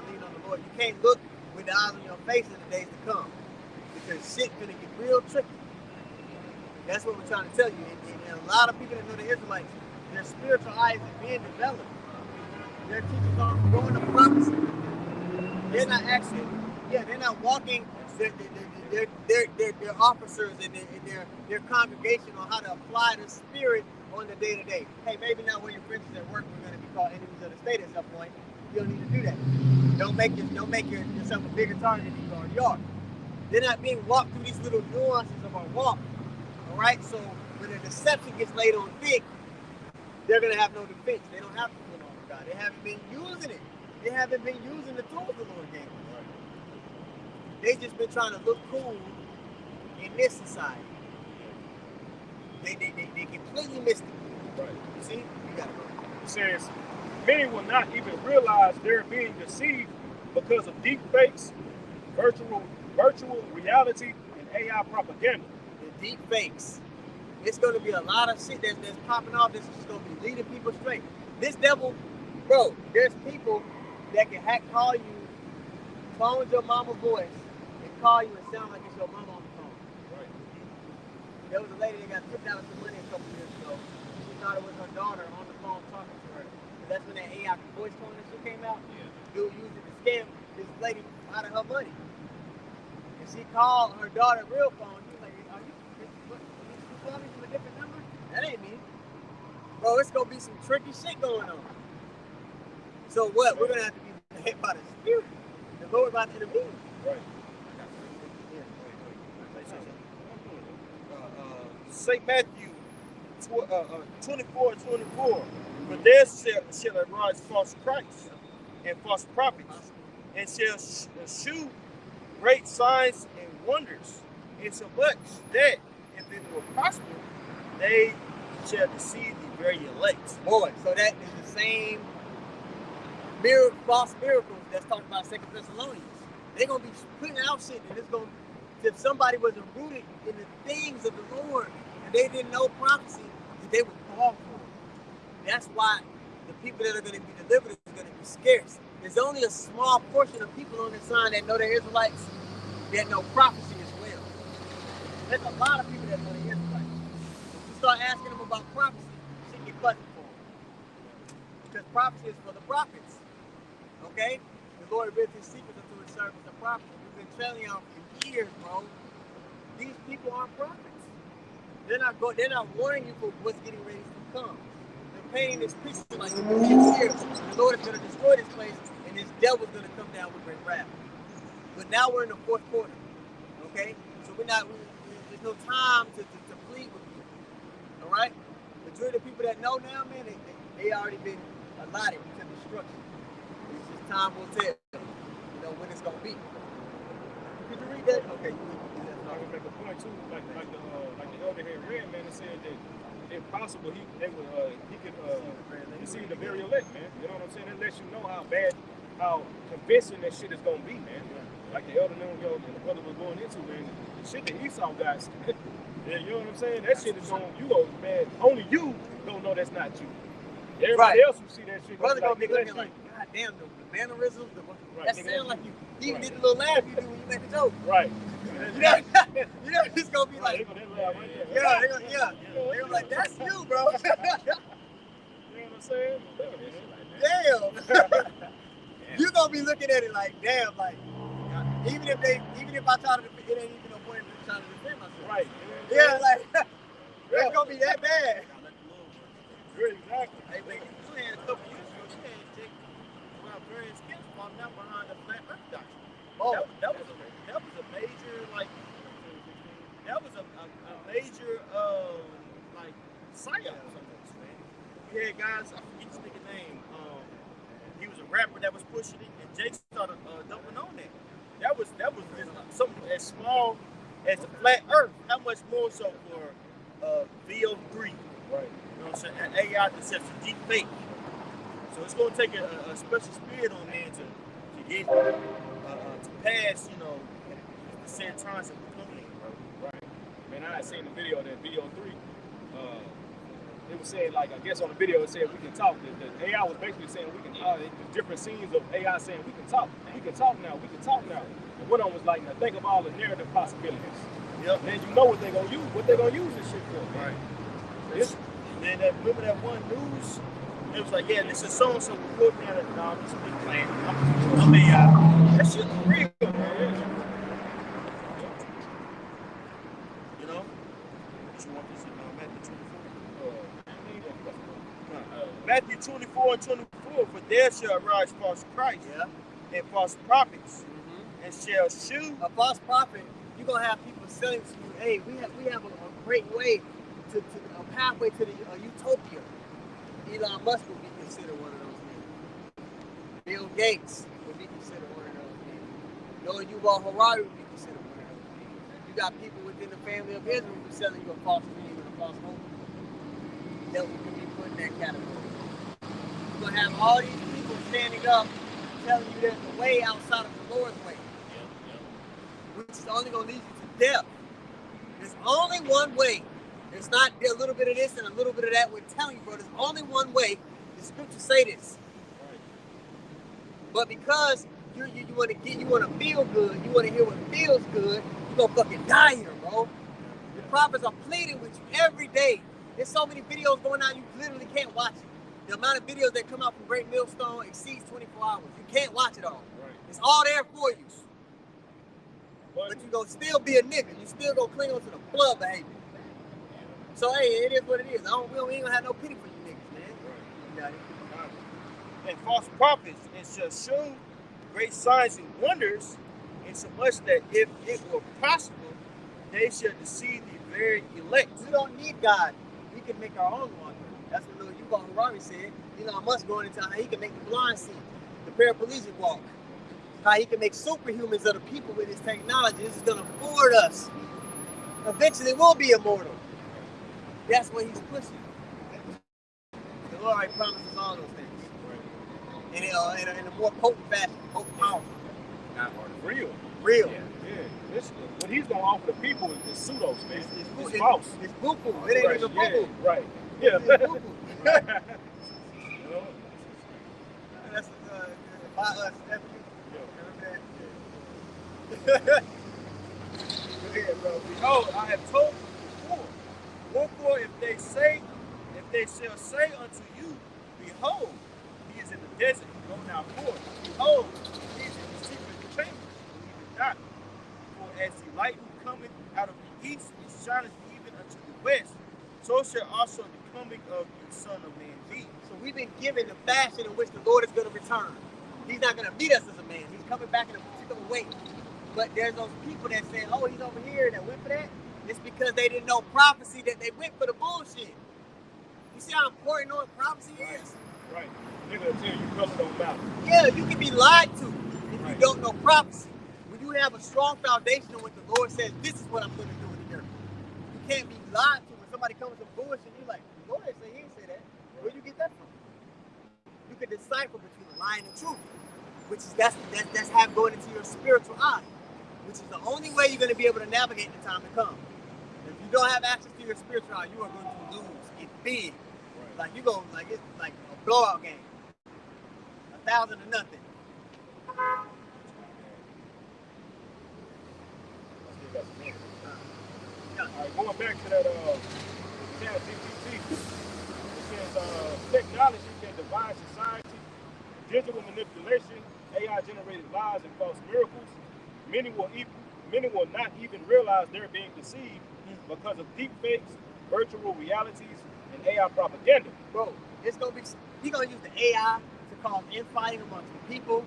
lean on the Lord. You can't look with the eyes on your face in the days to come, because shit's gonna get real tricky. That's what we're trying to tell you. And a lot of people that know the Israelites, their spiritual eyes are being developed. Their teachers are going to prophecy. They're not actually, they're not walking their officers and their congregation on how to apply the spirit on the day to day. Hey, maybe not when your friends at work we're going to be called enemies of the state at some point. You don't need to do that. Don't make yourself a bigger target than you already are. They're not being walked through these little nuances of our walk. All right, so when the deception gets laid on thick, they're going to have no defense. They don't have to put on God. They haven't been using it. They haven't been using the tools the Lord gave them. They've just been trying to look cool in this society. They completely missed it. Right. You see? You got it, bro. It says, many will not even realize they're being deceived because of deep fakes, virtual reality, and AI propaganda. The deep fakes. It's going to be a lot of shit that's popping off. This is just going to be leading people straight. This devil, bro, there's people that can call you, clone your mama's voice, and call you and sound like it's your mama on the phone. Right. There was a lady that got tipped out of some money a couple years ago. She thought it was her daughter on the phone talking to her. That's when that AI voice clone and shit came out. Yeah. Dude used it to scam this lady out of her money. And she called her daughter real phone. She was like, are you calling me from a different number? That ain't me. Bro, it's going to be some tricky shit going on. So what? We're going to have to be led by the Spirit. The Lord about to intervene. Right. St. Matthew 24:24. For there shall arise false Christs and false prophets, and shall shew great signs and wonders, insomuch that if it will prosper, they shall deceive the very elect. Boy, so that is the same false miracles that's talked about 2 Thessalonians. They're going to be putting out shit, and it's going to, if somebody wasn't rooted in the things of the Lord, and they didn't know prophecy, they would fall for it. That's why the people that are going to be delivered is going to be scarce. There's only a small portion of people on this sign that know they're Israelites that know prophecy as well. There's a lot of people that know they're Israelites. If you start asking them about prophecy, shit get fuzzy for them. Because prophecy is for the prophets. Okay? The Lord revealed his secrets unto his servants, the prophets. We've been telling y'all for years, bro. These people aren't prophets. They're not warning you for what's getting ready to come. They're painting this picture like the Lord is going to destroy this place and this devil's going to come down with great wrath. But now we're in the fourth quarter. Okay? So there's no time to plead with you. All right? Majority of the people that know now, man, they already been allotted to destruction. It's just time will tell, when it's going to be. Could you read that? Okay. I would make a point too, like the elder here read, man. It said that if possible, he could deceive the very elect, man. You know what I'm saying? It lets you know how convincing that shit is gonna be, man. Like the elder and the brother was going into, man. The shit that Esau got, yeah, you know what I'm saying? That shit is man. Only you don't know that's not you. Everybody else who see that shit, brother gonna be looking like, God damn, the mannerisms, that sound like you. He even did the little laugh you do when you make the joke. Right. You know, it's gonna be like, yeah, they're gonna be like, that's you, bro. You know what I'm saying? Damn. You're gonna be looking at it like, damn, like, even if I try to, it ain't even no point in trying to defend myself. Right. Yeah, like, it's gonna be that bad. Exactly. Hey, but you had a couple years ago, you had Jake about various kids falling out behind the flat earth doctrine. Oh, that was a major, like, that was a major, like, psyop almost, man. We had guys, I forget his nigga name, he was a rapper that was pushing it, and Jake started dumping on that. That was just something as small as the flat earth. How much more so for VO3? Right. You know what I'm saying? AI deception, deep fake. So it's going to take a special spirit on man to get to pass, the said times that we're coming in, bro. Right. Man, I had seen the video of that VO3. It was saying, like, I guess on the video it said we can talk. The AI was basically saying we can talk. Different scenes of AI saying we can talk. We can talk now. We can talk now. And one of them was like, now think of all the narrative possibilities. Yep. Then you know what they're gonna use. What they're gonna use this shit for. Right. Then remember that one news? It was like, yeah, this is so and so recording out of I'm just big playing. I'm AI. That shit was real, man. You know? You want this in Matthew 24:24, for there shall arise false Christ and false prophets, and shall shew a false prophet. You're gonna have people selling to you, hey, we have a great way to a pathway to the utopia. Elon Musk would be considered one of those names. Bill Gates would be considered one of those names. Noah Yuval Harari would be considered one of those names. You got people within the family of Israel who are selling you a false dream and a false hope that we can be put in that category. You're going to have all these people standing up telling you there's a way outside of the Lord's way, which is only going to lead you to death. There's only one way. It's not a little bit of this and a little bit of that. We're telling you, bro, there's only one way. The scriptures say this. But because you want to feel good, you want to hear what feels good, you're gonna fucking die here, bro. The prophets are pleading with you every day. There's so many videos going on, you literally can't watch it. The amount of videos that come out from Great Millstone exceeds 24 hours. You can't watch it all. Right. It's all there for you. But you're gonna still be a nigga. You still gonna cling on to the blood behavior. So hey, it is what it is. We ain't gonna have no pity for you niggas, man. Right. You got it. And false prophets, it shall show great signs and wonders, insomuch that if it were possible, they shall deceive the very elect. We don't need God. We can make our own wonder. That's what Lil Yuval Harari said. Elon Musk going into how he can make the blind see, the paraplegic walk, how he can make superhumans of the people with his technology. This is going to afford us. Eventually, we'll be immortal. That's what he's pushing. The Lord already promises all those things. In a more potent fashion, potent powerful. Not real. Real. Yeah. What he's going to offer the people is pseudos, man. It's false. It's boo-boo. It ain't even boo-boo. Right. Yeah. It's boo-boo. Right. That's by us. Go ahead, bro. Behold, I have told you before. Wherefore, if they shall say unto you, behold, he is in the desert, go now forth. Behold, he is in the secret chamber, believe it not. For as the light who cometh out of the east, it shineth even unto the west, so shall also the coming of the Son of Man be. So we've been given the fashion in which the Lord is going to return. He's not going to meet us as a man. He's coming back in a particular way. But there's those people that say, oh, he's over here, that went for that. It's because they didn't know prophecy, that they went for the bullshit. You see how important knowing prophecy is? Right. They're going to tell you color don't matter. Yeah, you can be lied to if you don't know prophecy. When you have a strong foundation on what the Lord says, this is what I'm going to do in the earth. You can't be lied to when somebody comes with some bullshit. You're like, the Lord didn't say, he didn't say that. Where'd you get that from? You can decipher between the lie and the truth, which is that's going into your spiritual eye, which is the only way you're going to be able to navigate the time to come. If you don't have access to your spiritual eye, you are going to lose it big. Like you go, like it's like a blowout game, 1,000 to nothing. All right, going back to that chat GPT, it says technology can divide society, digital manipulation, AI-generated lies and false miracles. Many will not even realize they're being deceived because of deep fakes, virtual realities, and AI propaganda. Bro, he's gonna use the AI to cause infighting amongst the people,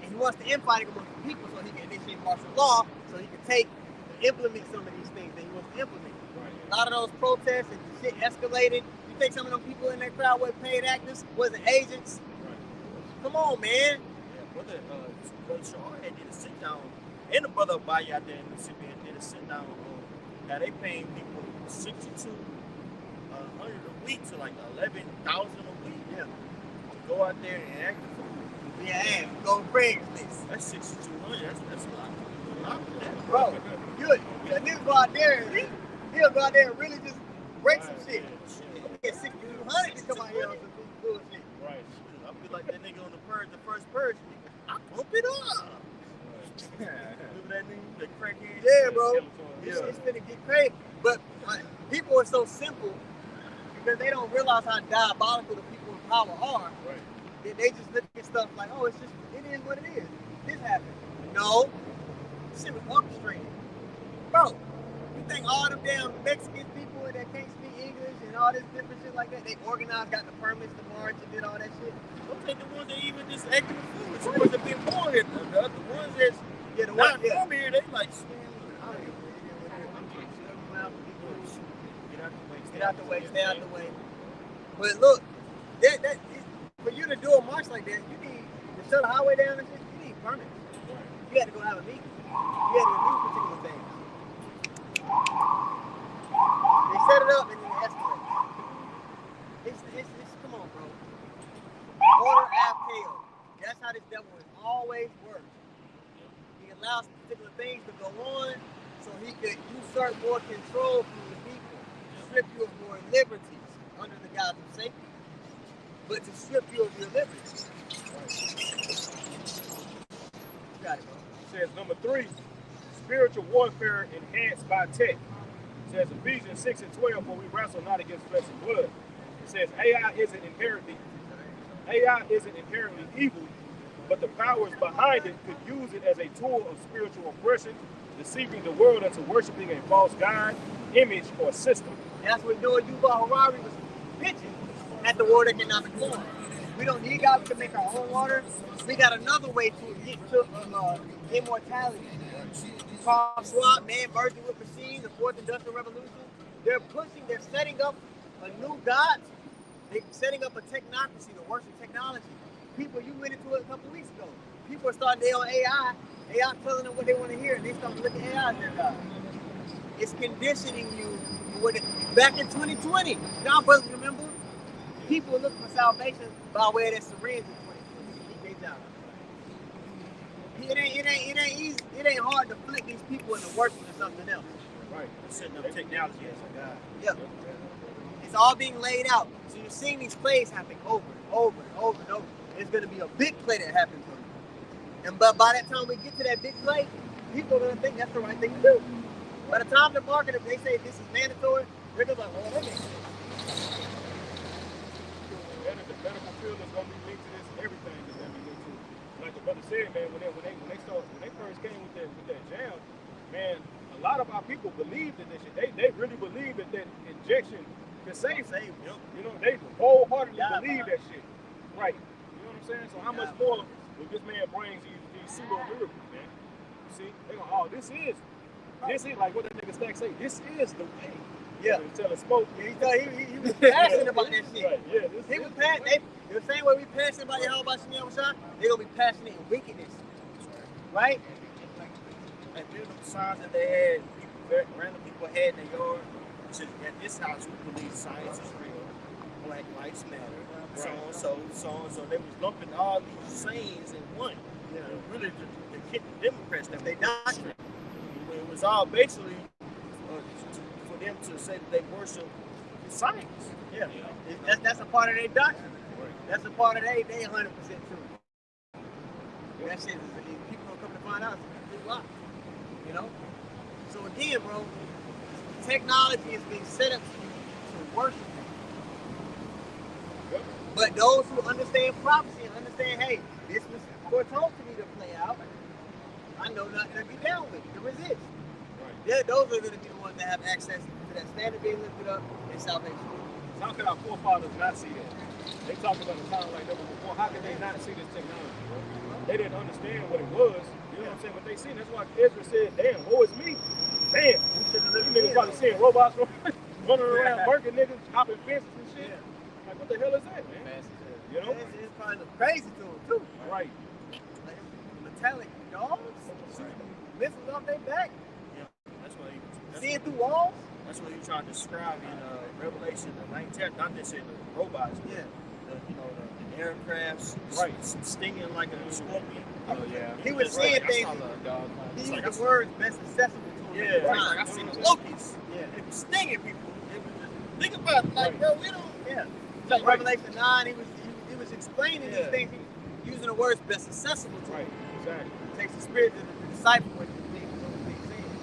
and he wants the infighting amongst the people so he can initiate martial law, so he can take and implement some of these things that he wants to implement. Right. A lot of those protests and shit escalated. You think some of them people in that crowd were paid actors, wasn't agents? Right. Come on, man. Yeah, brother Shaw did a sit down, and the brother Abaya out there in Mississippi did a sit down. Now they paying people $6,200 a week to like $11,000 a week. Yeah, to go out there and act the fool. Yeah, go bring this. That's $6,200. That's a lot. Bro, good. Yeah, nigga go out there and he'll go out there and really just break some shit. Get $6,200 to come out here on some bullshit. Right. I'll be like that nigga on the first purge. I pump it up. Remember that nigga, the crackhead? Yeah, bro. It's gonna get crazy. But people are so simple because they don't realize how diabolical the people in power are. Right. They just look at stuff like, oh, it is what it is. This happened. No. This shit was orchestrated. Bro, you think all them damn Mexican people that can't speak English and all this different shit like that, they organized, got the permits to march and did all that shit? Don't take the ones that even just acting foolish. The ones that been born here. The ones that's not from here, they like, Get out the way, stay out the way. But look, for you to do a march like that, you need to shut the highway down and shit, you need permits. You had to go have a meeting. You had to do particular things. They set it up and then it escalates. It's come on, bro. Order FKO. That's how this devil has always worked. He allows particular things to go on so he could usurp more control from the people, strip you of more liberties under the guise of safety, but to strip you of your liberties. You got it, bro. It says number 3, spiritual warfare enhanced by tech. It says Ephesians 6:12, for we wrestle not against flesh and blood. It says AI isn't inherently evil, but the powers behind it could use it as a tool of spiritual oppression, deceiving the world into worshiping a false god, image, or system. That's what Noah Yuval Harari was pitching at the World Economic Forum. We don't need God to make our own water. We got another way to get to immortality. Charles Schwab, man merging with machines, the fourth industrial revolution. They're setting up a new God. They're setting up a technocracy to worship technology. People, you went into it a couple weeks ago. People are starting their own AI. AI telling them what they want to hear, and they start looking at AI as their God. It's conditioning you. Back in 2020, y'all brothers remember? People were looking for salvation by way of their syringe in 2020. It ain't easy. It ain't hard to flick these people into worshiping something else. Right. Setting up technology as a God. Yeah. It's all being laid out. So you're seeing these plays happen over and over and over and over. There's going to be a big play that happens on you. And but by that time we get to that big play, people are going to think that's the right thing to do. By the time the market, if they say this is mandatory, they're going to be like, oh, that makes sense. The medical field is going to be linked to this, and everything is going to be linked to it. Like the brother said, man, when they first came with that jab, man, a lot of our people believed in this shit. They really believe that injection can save them. You know, they wholeheartedly believe that shit. Right. You know what I'm saying? So how much more would this man brings these pseudo miracles, man? You see, they go, oh, this is like what that nigga Stack say. This is the way. Yeah. Until it spoke. He was passionate about that shit. Right. Yeah. He was passionate. The same way we passionate about Yahweh by Shanel Shah, they're gonna be passionate in wickedness. Right? And then the signs that they had, random people had in their yard. At this house, we believe science is real. Black lives matter. So they was lumping all these sayings in one. You know, really to hit the Democrats that they doctrine. It was all basically for them to say that they worship science. Yeah. That's a part of their doctrine. That's a part of they 100% true. That shit is, people don't come to find out it's a complete lie. You know? So again, bro, technology is being set up to worship it. But those who understand prophecy and understand, hey, this was foretold to me to play out, I know nothing to be down with, to resist. Right. Those are going to be the ones that have access to that standard being lifted up and salvation. So how could our forefathers not see that? They talked about the time like that before. How could they not see this technology, bro? They didn't understand what it was. You know what I'm saying? But they seen. That's why Ezra said, damn, woe is me. Damn. You niggas probably seeing robots running around, working niggas, hopping fences and shit. Yeah. Like, what the hell is that, man? You know? It's probably look crazy to them, too. Right. Like, metallic dogs, missiles off their back. Yeah. That's why seeing through walls. That's what you try to describe in Revelation, the 19th, not necessarily the robots. Yeah. The aircrafts, right, stinging like a scorpion. Oh yeah. He was seeing things. He used the words best accessible to him. Yeah. Right. I seen the locusts. Yeah. It was stinging people. Think about it, like, bro, we don't. Yeah. Like Revelation 9, he was explaining these things. He was using the words best accessible to him. Right. Exactly. It takes the spirit to decipher what he's saying.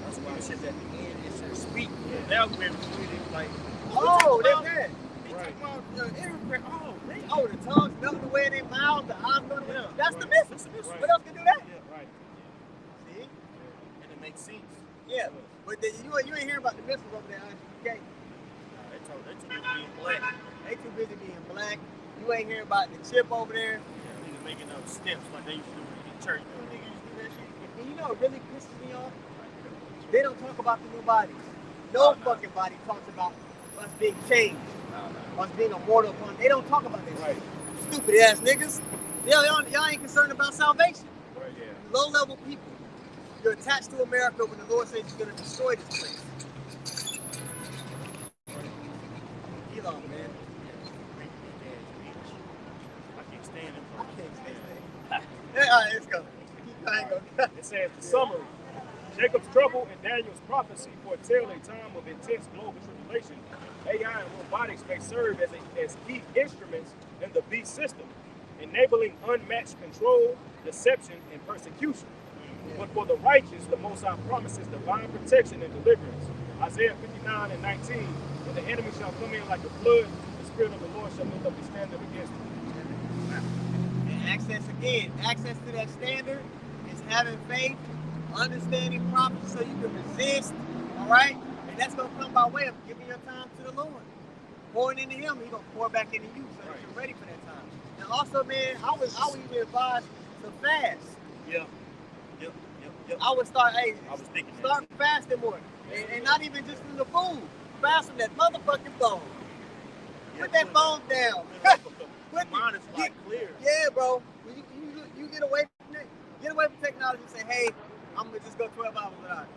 That's why it says at the end it says speak. Now we're reading like, oh, that's that. Right. Oh, man. Oh, the tongues melting away in their mouths, the eyes melting away. That's the missile. Right. What else can do that? Yeah, right. See? And it makes sense. Yeah. But you ain't hearing about the missiles over there, okay? They too busy being black. They too busy being black. You ain't hearing about the chip over there. Yeah, niggas making up steps like they used to do in church. You know, niggas used to do that shit. And you know what really pisses me off? They don't talk about the new bodies. No fucking body talks about us being changed. Us being immortal upon. They don't talk about that shit. Stupid ass niggas. Y'all ain't concerned about salvation. Right, yeah. Low level people. You're attached to America when the Lord says he's gonna destroy this place. off, man. I can't stand him. I can't stand it. Yeah, all right, let's go. I ain't gonna cut. It says the summary. Jacob's trouble and Daniel's prophecy foretell a time of intense global tribulation. AI and robotics may serve as key instruments in the beast system, enabling unmatched control, deception, and persecution. But for the righteous, the Most High promises divine protection and deliverance. Isaiah 59:19, when the enemy shall come in like a flood, the Spirit of the Lord shall lift up his standard against him. And access to that standard is having faith, understanding prophecy so you can resist, all right? And that's going to come by way of giving your time to the Lord. Pouring into him, he's going to pour back into you so that you're ready for that time. And also, man, I would even advise to fast. Yep. I would start, start that. fasting more. And not even just from the food. Fast from that motherfucking phone. Put that phone down. Your mind is like clear. Yeah, bro. When you get away from it, get away from technology and say, hey, I'm going to just go 12 hours without it.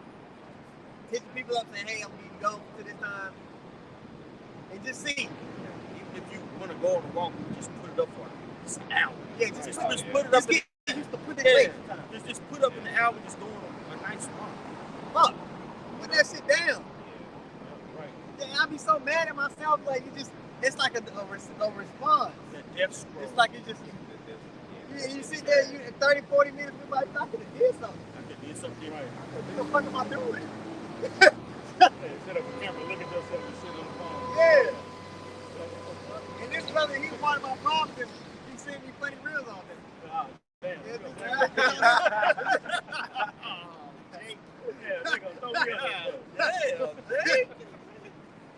Hit the people up saying, hey, I'm going to go to this time. And just see. Even if you want to go on a walk, just put it up for just an hour. Yeah, just put it up. Just put up in the hour, just go on a nice walk. Look, put that shit down. Yeah, I be so mad at myself, like it's like a response. That death scroll. It's like you sit there, you in 30, 40 minutes, you're like, I could have did something. Right. What the fuck am I doing? Set up a camera, look at yourself and sit on the phone. Yeah. And this brother, he's part of my problem because he sent me funny reels all day. Oh, damn.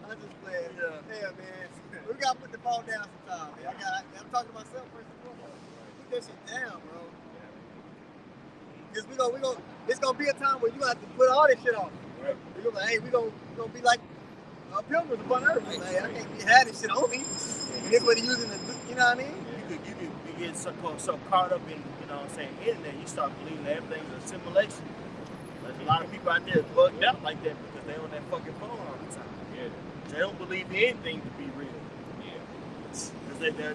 I'm just playing. Yeah, man. We gotta put the phone down sometime, man. I'm talking to myself first and foremost. Put that shit down, bro. Because it's gonna be a time where you gonna have to put all this shit off. Right. We're gonna, hey, we gonna be like pilgrims upon earth. Like, I can't be having this shit on me. And this what he using the, you know what I mean? You get so caught up in, you know what I'm saying, internet, you start believing that everything's a simulation. There's a lot of people out there bugged out like that because they on that fucking phone all the time. Yeah. They don't believe anything to be real. Yeah. Because they're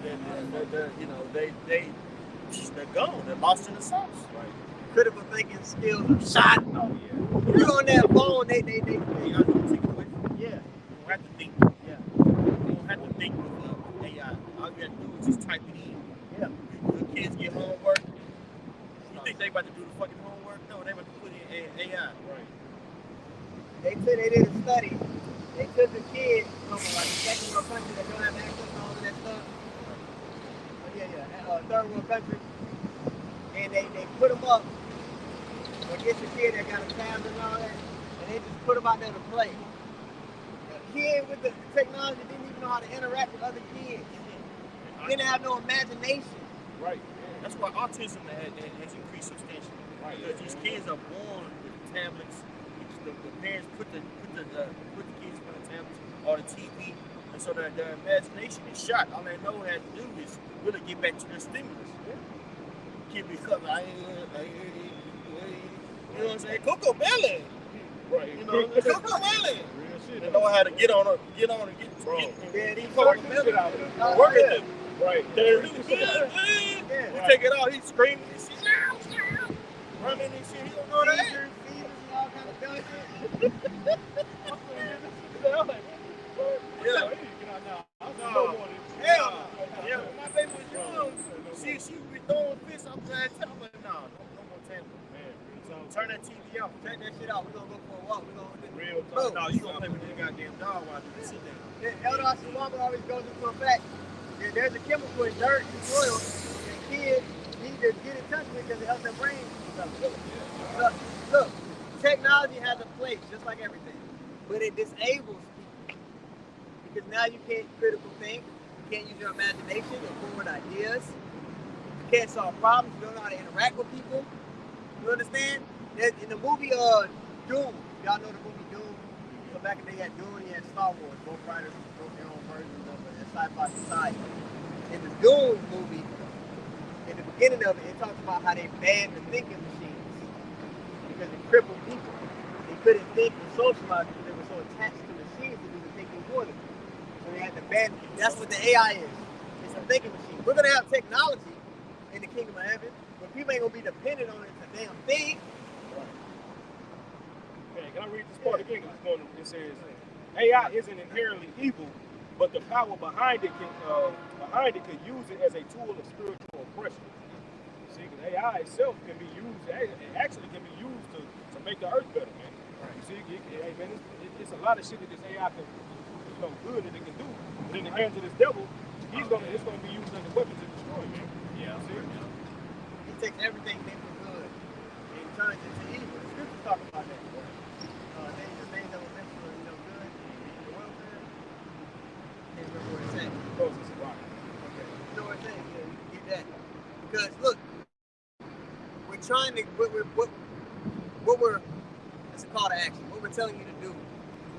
you know, they're gone. They're lost in the sauce. Right. Critical thinking skills are shot. Oh, yeah. You on that phone, they You have to take it away from you. yeah. You don't have to think. Yeah. You don't have to think with AI. All you have to do is just type it in. Yeah. The kids get homework. You think they about to do the fucking homework? No, they about to put in AI. Right. They did a study. They took the kids from like a second world country that don't have access to all of that stuff. Third world country. And they put them up against the kid that got a tablet and all that. And they just put them out there to play. The kid with the technology didn't even know how to interact with other kids. Didn't have no imagination. Right. That's why autism has increased substantially. Right. Because these kids are born with tablets. The parents put the kids in the tablets or the TV, and so their imagination is shot. All they know how to do is really get back to their stimulus. Kid be cut like, you know what I'm saying? Coco Melon. Right. You know, Coco Melon. Real shit. They know how to get on and get. Yeah, these Work fucking the shit out of it. Work it. Right. We take it out. He's screaming and shit. Running and shit. He don't know that. Seizures and all kind of dumb shit. Yeah. My baby was young. She be throwing fists. I'm glad to tell her, no more tablet. Man, turn that TV off. Turn that shit off. We're gonna go for a walk. We're gonna real Bro. No, you gonna play with this goddamn dog while you sit down. Elder Ashimama always goes into a fact. There's a chemical in dirt and soil that kids need to get in touch with because it helps their brain. Look, technology has a place, just like everything, but it disables people because now you can't critical think, you can't use your imagination or forward ideas, you can't solve problems, you don't know how to interact with people. You understand? In the movie Doom, y'all know the movie Doom. So back in the day, you had Doom, you had Star Wars. Both writers wrote their own versions of it, sci-fi society. In the Doom movie, in the beginning of it, it talks about how they banned the thinking machines because it crippled people. They couldn't think and socialize because they were so attached to machines to do the thinking for them. So they had at the bad. That's what the AI is. It's a thinking machine. We're gonna have technology in the kingdom of heaven, but people ain't gonna be dependent on it. It's a damn thing. Okay, can I read this part again? It says, AI isn't inherently evil, but the power behind it can use it as a tool of spiritual oppression. See, because AI itself can be used, it actually can be used to make the earth better, man. Right. You see, hey, man, it's a lot of shit that this AI can, good that it can do. But in the hands of this devil, it's gonna be used as a weapon to destroy, man. Yeah. See? He takes everything meant for good and turns it into evil. The scriptures talk about that. Things that were meant for good, the welfare. Can't remember what it said. Okay. You know what it says? Yeah, you can get that. Because look, we're trying to what we're it's a call to action. What we're telling you to do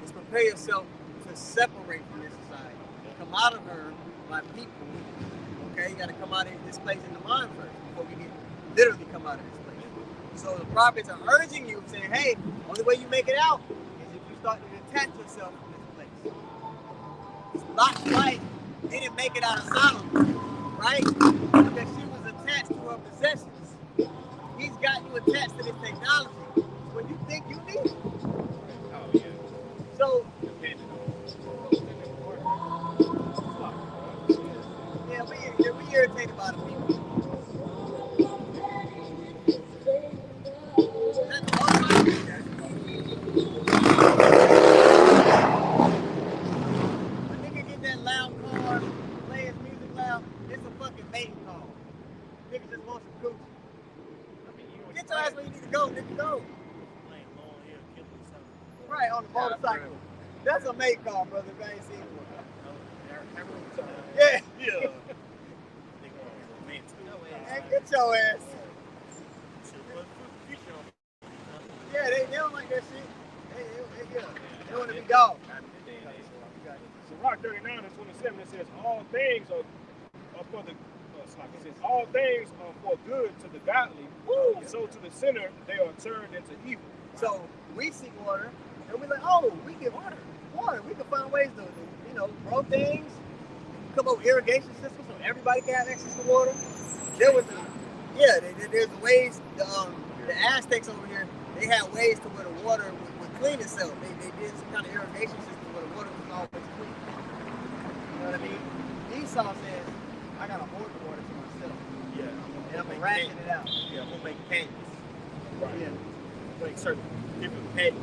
is prepare yourself to separate from this society. Come out of her by people. Okay, you gotta come out of this place in the mind first before we can literally come out of this place. So the prophets are urging you, saying, hey, only way you make it out is if you start to detach yourself from this place. Lot's wife didn't make it out of Sodom, right? Because she was attached to her possessions. He's got you attached to this technology when you think you need it. Oh, yeah. So, yeah, we irritated by the people. That's all right. A nigga get that loud car, play his music loud, it's a fucking mating call. Nigga just wants some coochie. Get your ass where you need to go, nigga, go. Right, on the motorcycle. That's a mate call, brother, if I ain't seen one. Yeah. Yeah. Man, get your ass. Yeah, they don't like that shit. They want to be dogs. So Rock 39 and 27, it says all things are for the it says all things are for good to the godly. Woo! So to the sinner they are turned into evil. So we see water and we're like, oh, we get water. We can find ways to grow things. Come up with irrigation systems so everybody can have access to water. There's ways. The Aztecs over here, they had ways to where the water would clean itself. They did some kind of irrigation system where the water was always clean. You know what I mean? Esau says, I gotta hoard the water to myself. Yeah. And I'm gonna ration it out. Yeah, we'll make pans. Right. Yeah. Make certain different pans.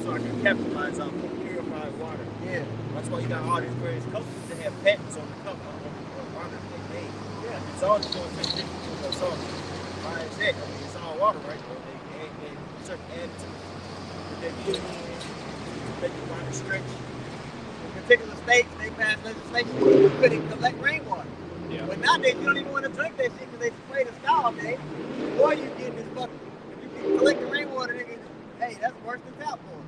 So I can capitalize on purified water. Yeah. That's why you got all these various companies that have patents on the cup on the water they made. Yeah. It's all doing things different. So why is that? I mean, it's all water, right? But they add certain additives that they put in to make the water stretch. In particular states, they pass legislation where you couldn't collect rainwater. Yeah. But nowadays, you don't even want to drink that shit because they spray the sky all day. Or you get this fucking, if you can collect the rainwater, nigga, hey, that's worse than tap water.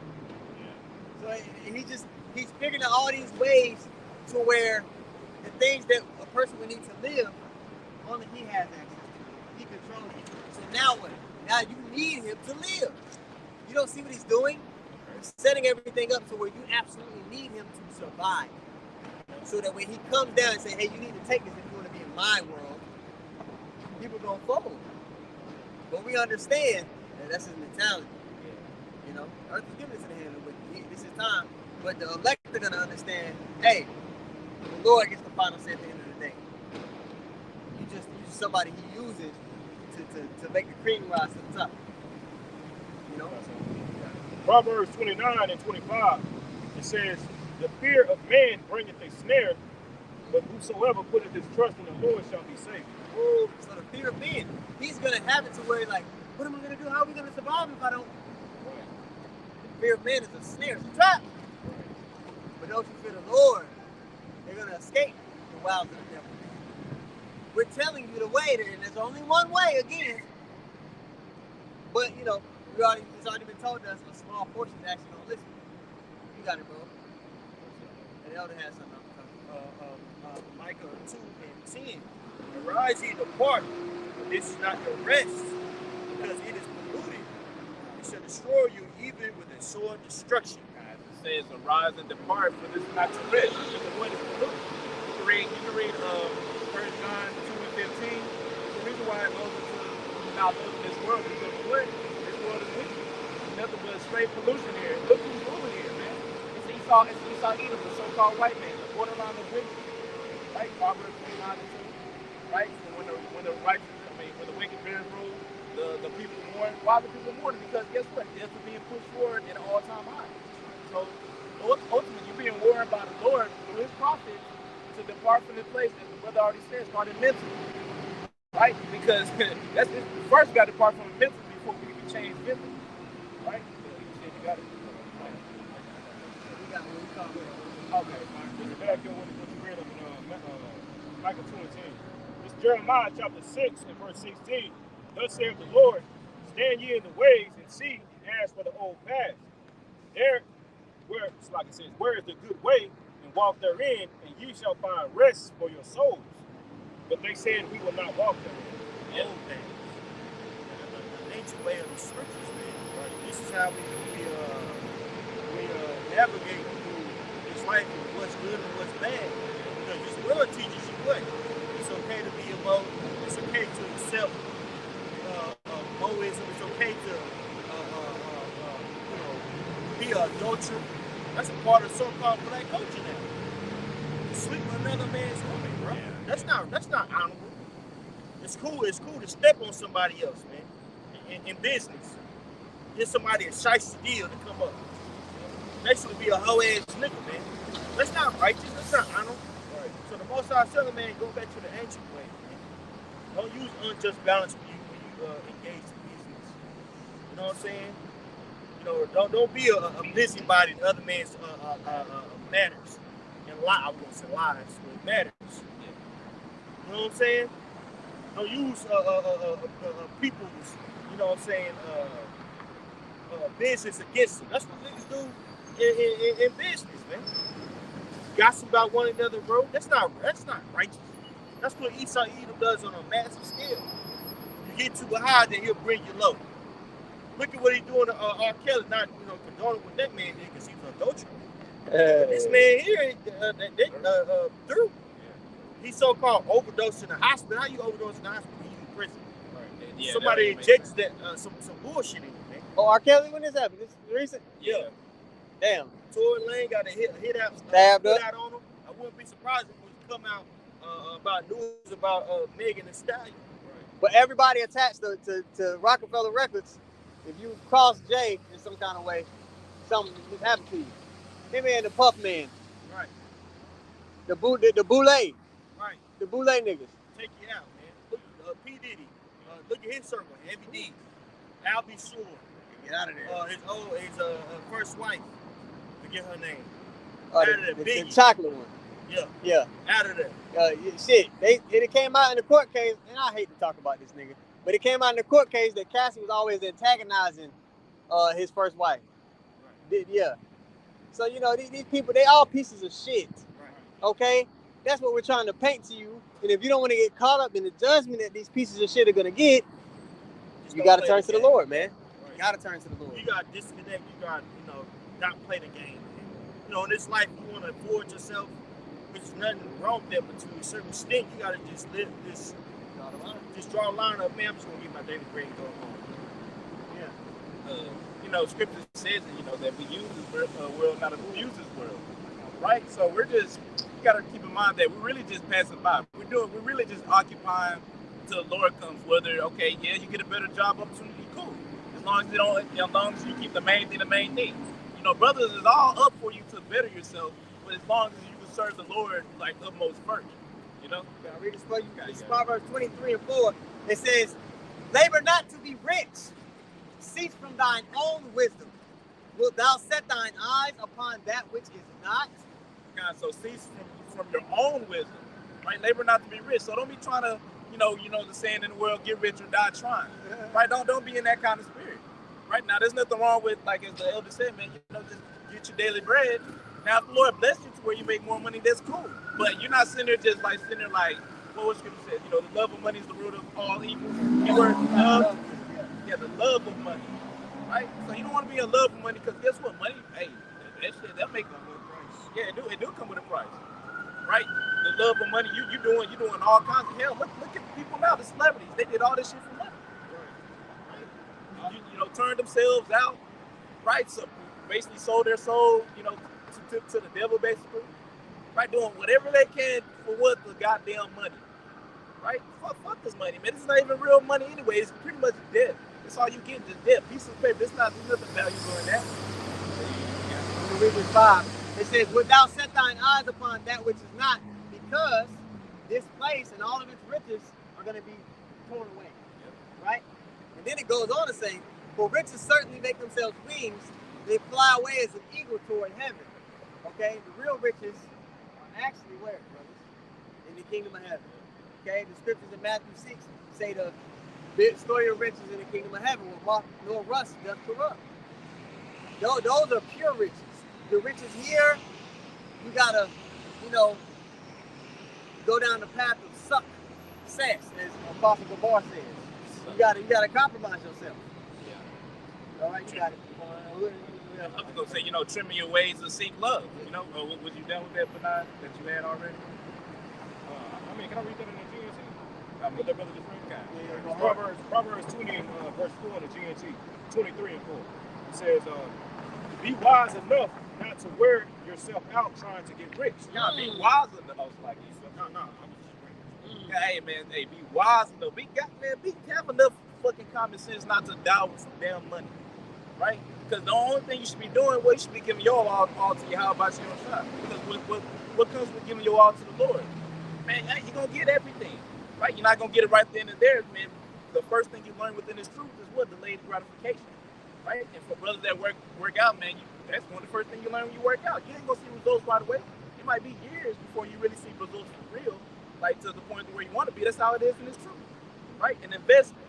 So he's figuring out all these ways to where the things that a person would need to live, only he has access to. He controls it. So now what? Now you need him to live. You don't see what he's doing? He's setting everything up to where you absolutely need him to survive. So that when he comes down and say, hey, you need to take this if you want to be in my world, people gonna fold. But we understand that that's his mentality. You know, earth is given to the hand of the wicked. This is time. But the elect are gonna understand, hey, the Lord gets the final say at the end of the day. You just somebody he uses to make the cream rise to the top. You know? Proverbs 29 and 25, it says, the fear of man bringeth a snare, but whosoever putteth his trust in the Lord shall be saved. Woo! So the fear of man, he's gonna have it to where like, what am I gonna do? How are we gonna survive if I don't? The fear of man is a snare, it's a trap. But those who fear the Lord, they're gonna escape the wiles of the devil. We're telling you the way there, and there's only one way again. But it's already been told us a small portion is actually gonna listen. You got it, bro. And the elder has something. Micah 2 and 10. Arise ye depart, but this is not your rest, because it is polluted. It shall destroy you even with a sword destruction. says, "Arise and depart, for this is not your rest." This is what it's look. You can read 1 John 2:15. The reason why it goes into not living this world is because what? This world is wicked. Nothing but straight pollution here. Look who's ruling here, man. It's Esau Edom, the so-called white man, the borderline of wicked. Right? Proverbs 29:2. Right? So when the righteous, when the wicked bears rule, the people mourn. Why the people mourn? Because guess what? Death is being pushed forward at an all-time high. So ultimately, you're being warned by the Lord through His prophets to depart from this place, as the brother already said, starting mentally. Right? Because that's first got to depart from mentally before we can change physically. Right? So you said you got it. Okay. Just back up what you read of Micah 2 and 10. It's Jeremiah chapter 6 and verse 16. Thus saith the Lord, stand ye in the ways and see and ask for the old paths. There, where it's like it says, where is the good way, and walk therein, and ye shall find rest for your souls. But they said we will not walk therein. Old things. The ancient way of the scriptures, man. Right? This is how we navigate through this life and what's good and what's bad. Because this world teaches you what? It's okay to be emo. It's okay to accept Moism. It's okay to be an adulterer. That's a part of so-called black culture now. To sleep with another man's woman, bro. Yeah. That's not honorable. It's cool to step on somebody else, man. In business. Get somebody a shiesty deal to come up. Basically be a hoe ass nigga, man. That's not righteous. That's not honorable. Right. So the Most High telling, man, go back to the ancient way, man. Don't use unjust balance when you engage in business. You know what I'm saying? You know, don't be a busybody in other man's matters. And I won't say lies, but matters. Yeah. You know what I'm saying? Don't use people's, you know what I'm saying, business against them. That's what niggas do in business, man. Gossip about one another, bro. That's not righteous. That's what Esau Edom does on a massive scale. You get too high, then he'll bring you low. Look at what he's doing to R. Kelly, not condoning what that man did because he's an adulterer. This man here, through. He so-called overdosed in the hospital. How you overdose in the hospital? You in prison. Right. Yeah, somebody injects that some bullshit in you, man. Oh, R. Kelly, when this happened? This is recent? Yeah. Damn. Tory Lane got a hit out, stabbed put up out on him. I wouldn't be surprised if it was come out about news about Megan Thee Stallion. Right. But everybody attached to Rockefeller Records, if you cross Jay in some kind of way, something just happened to you. Him and the Puff Man. Right. The Boule. Right. The Boule niggas. Take you out, man. Look, P. Diddy. Look at his circle. Heavy D. Al B. Sure. Get out of there. His first wife. Forget her name. Out of there. The chocolate one. Yeah. Yeah. Out of there. Shit. It came out in the court case, and I hate to talk about this nigga, but it came out in the court case that Cassie was always antagonizing his first wife. Right. Yeah. So, you know, these people, they all pieces of shit. Right. Okay? That's what we're trying to paint to you. And if you don't want to get caught up in the judgment that these pieces of shit are going to get, you got to turn to the Lord, man. Right. You got to turn to the Lord. You got to disconnect. You got to, not play the game. You know, in this life, you want to forge yourself, which is nothing wrong with that, but to a certain extent, you got to just live this, just draw a line up, man, I'm just going to get my daily bread and go home. Yeah. Scripture says that we use this world, not abuse this world, right? So you got to keep in mind that we're really just passing by. We're really just occupying till the Lord comes. Whether you get a better job opportunity, cool. As long as you keep the main thing the main thing. Brothers is all up for you to better yourself, but as long as you can serve the Lord like utmost first, Can I read this for you? This is Proverbs 23:4. It says, "Labor not to be rich. Cease from thine own wisdom. Wilt thou set thine eyes upon that which is not?" God, so cease from your own wisdom, right? Labor not to be rich. So don't be trying to, the saying in the world, get rich or die trying, right? Don't be in that kind of spirit, right? Now, there's nothing wrong with, like as the elder said, man, just get your daily bread. Now, if the Lord bless you to where you make more money, that's cool. But you're not sitting there just like what Scripture says, the love of money is the root of all evil. The love of money, right? So you don't want to be in love of money because guess what? Money, That shit, that make Come with a price. yeah, it do come with a price, right? The love of money, you doing all kinds of hell. Look at the people now, the celebrities. They did all this shit for money. Right. You know, turned themselves out, right? So basically sold their soul, you know, to the devil, basically, right? Doing whatever they can for what the goddamn money, right? Fuck this money, man. This is not even real money anyway. It's pretty much debt. That's all you get, just debt. Piece of paper. There's nothing valuable in that. Corinthians 5. It says, "Without set thine eyes upon that which is not, because this place and all of its riches are going to be torn away." Right? And then it goes on to say, "For riches certainly make themselves wings, they fly away as an eagle toward heaven." Okay? The real riches are actually where, brothers? In the kingdom of heaven. Okay? The scriptures in Matthew 6 say the story of riches in the kingdom of heaven, where moth nor rust doth corrupt. Those are pure riches. The riches here, you gotta, you know, go down the path of success, as Apostle Gabar says. You gotta compromise yourself. Yeah. All right, you got it. I was gonna say, you know, trimming your ways to seek love. You know, was you done with that, Benign, that you had already? I mean, can I read that in the GNT? I mean, What that brother just read? Yeah, Proverbs 20 and verse 4 in the GNT, 23 and 4. It says, be wise enough not to wear yourself out trying to get rich. Yeah, be wise enough. Like you said. No, I'm just Yeah, hey man, hey, be wise enough. Have enough fucking common sense not to die with some damn money, right? Because the only thing you should be doing, you should be giving your all to you. How about you on shot? Because what comes with giving your all to the Lord? Man, you're gonna get everything, right? You're not gonna get it right then and there, man. The first thing you learn within this truth is what? Delayed gratification, right? And for brothers that work out, man, that's one of the first things you learn when you work out. You ain't gonna see results right away. It might be years before you really see results for real, like to the point where you want to be. That's how it is in this truth, right? An investment,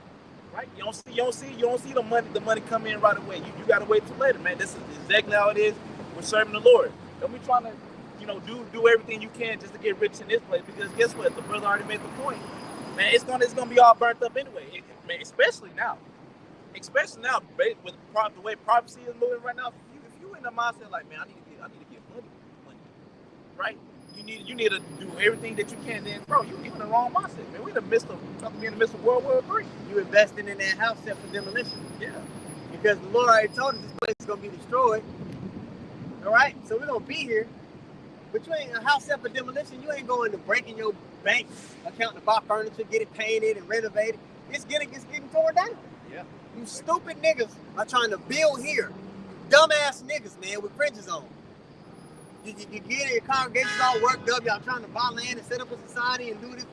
right? You don't see the money come in right away. You gotta wait till later, man. This is exactly how it is with serving the Lord. Don't be trying to, you know, do everything you can just to get rich in this place, because guess what? The brother already made the point, man. It's gonna be all burnt up anyway, man, especially now with the way prophecy is moving right now. If you in the mindset like, man, I need to get money, right? You need to do everything that you can. Then, bro, you in the wrong mindset, man. We in the midst of World War III. You investing in that house set for demolition. Yeah. Because the Lord already told us this place is gonna be destroyed. All right, so we're gonna be here, but you ain't a house set for demolition. You ain't going to breaking your bank account to buy furniture, get it painted and renovated. It's getting torn down. Yeah. You stupid niggas are trying to build here. Dumbass niggas, man, with fringes on. You get your congregations all worked up. Y'all trying to buy land and set up a society and do this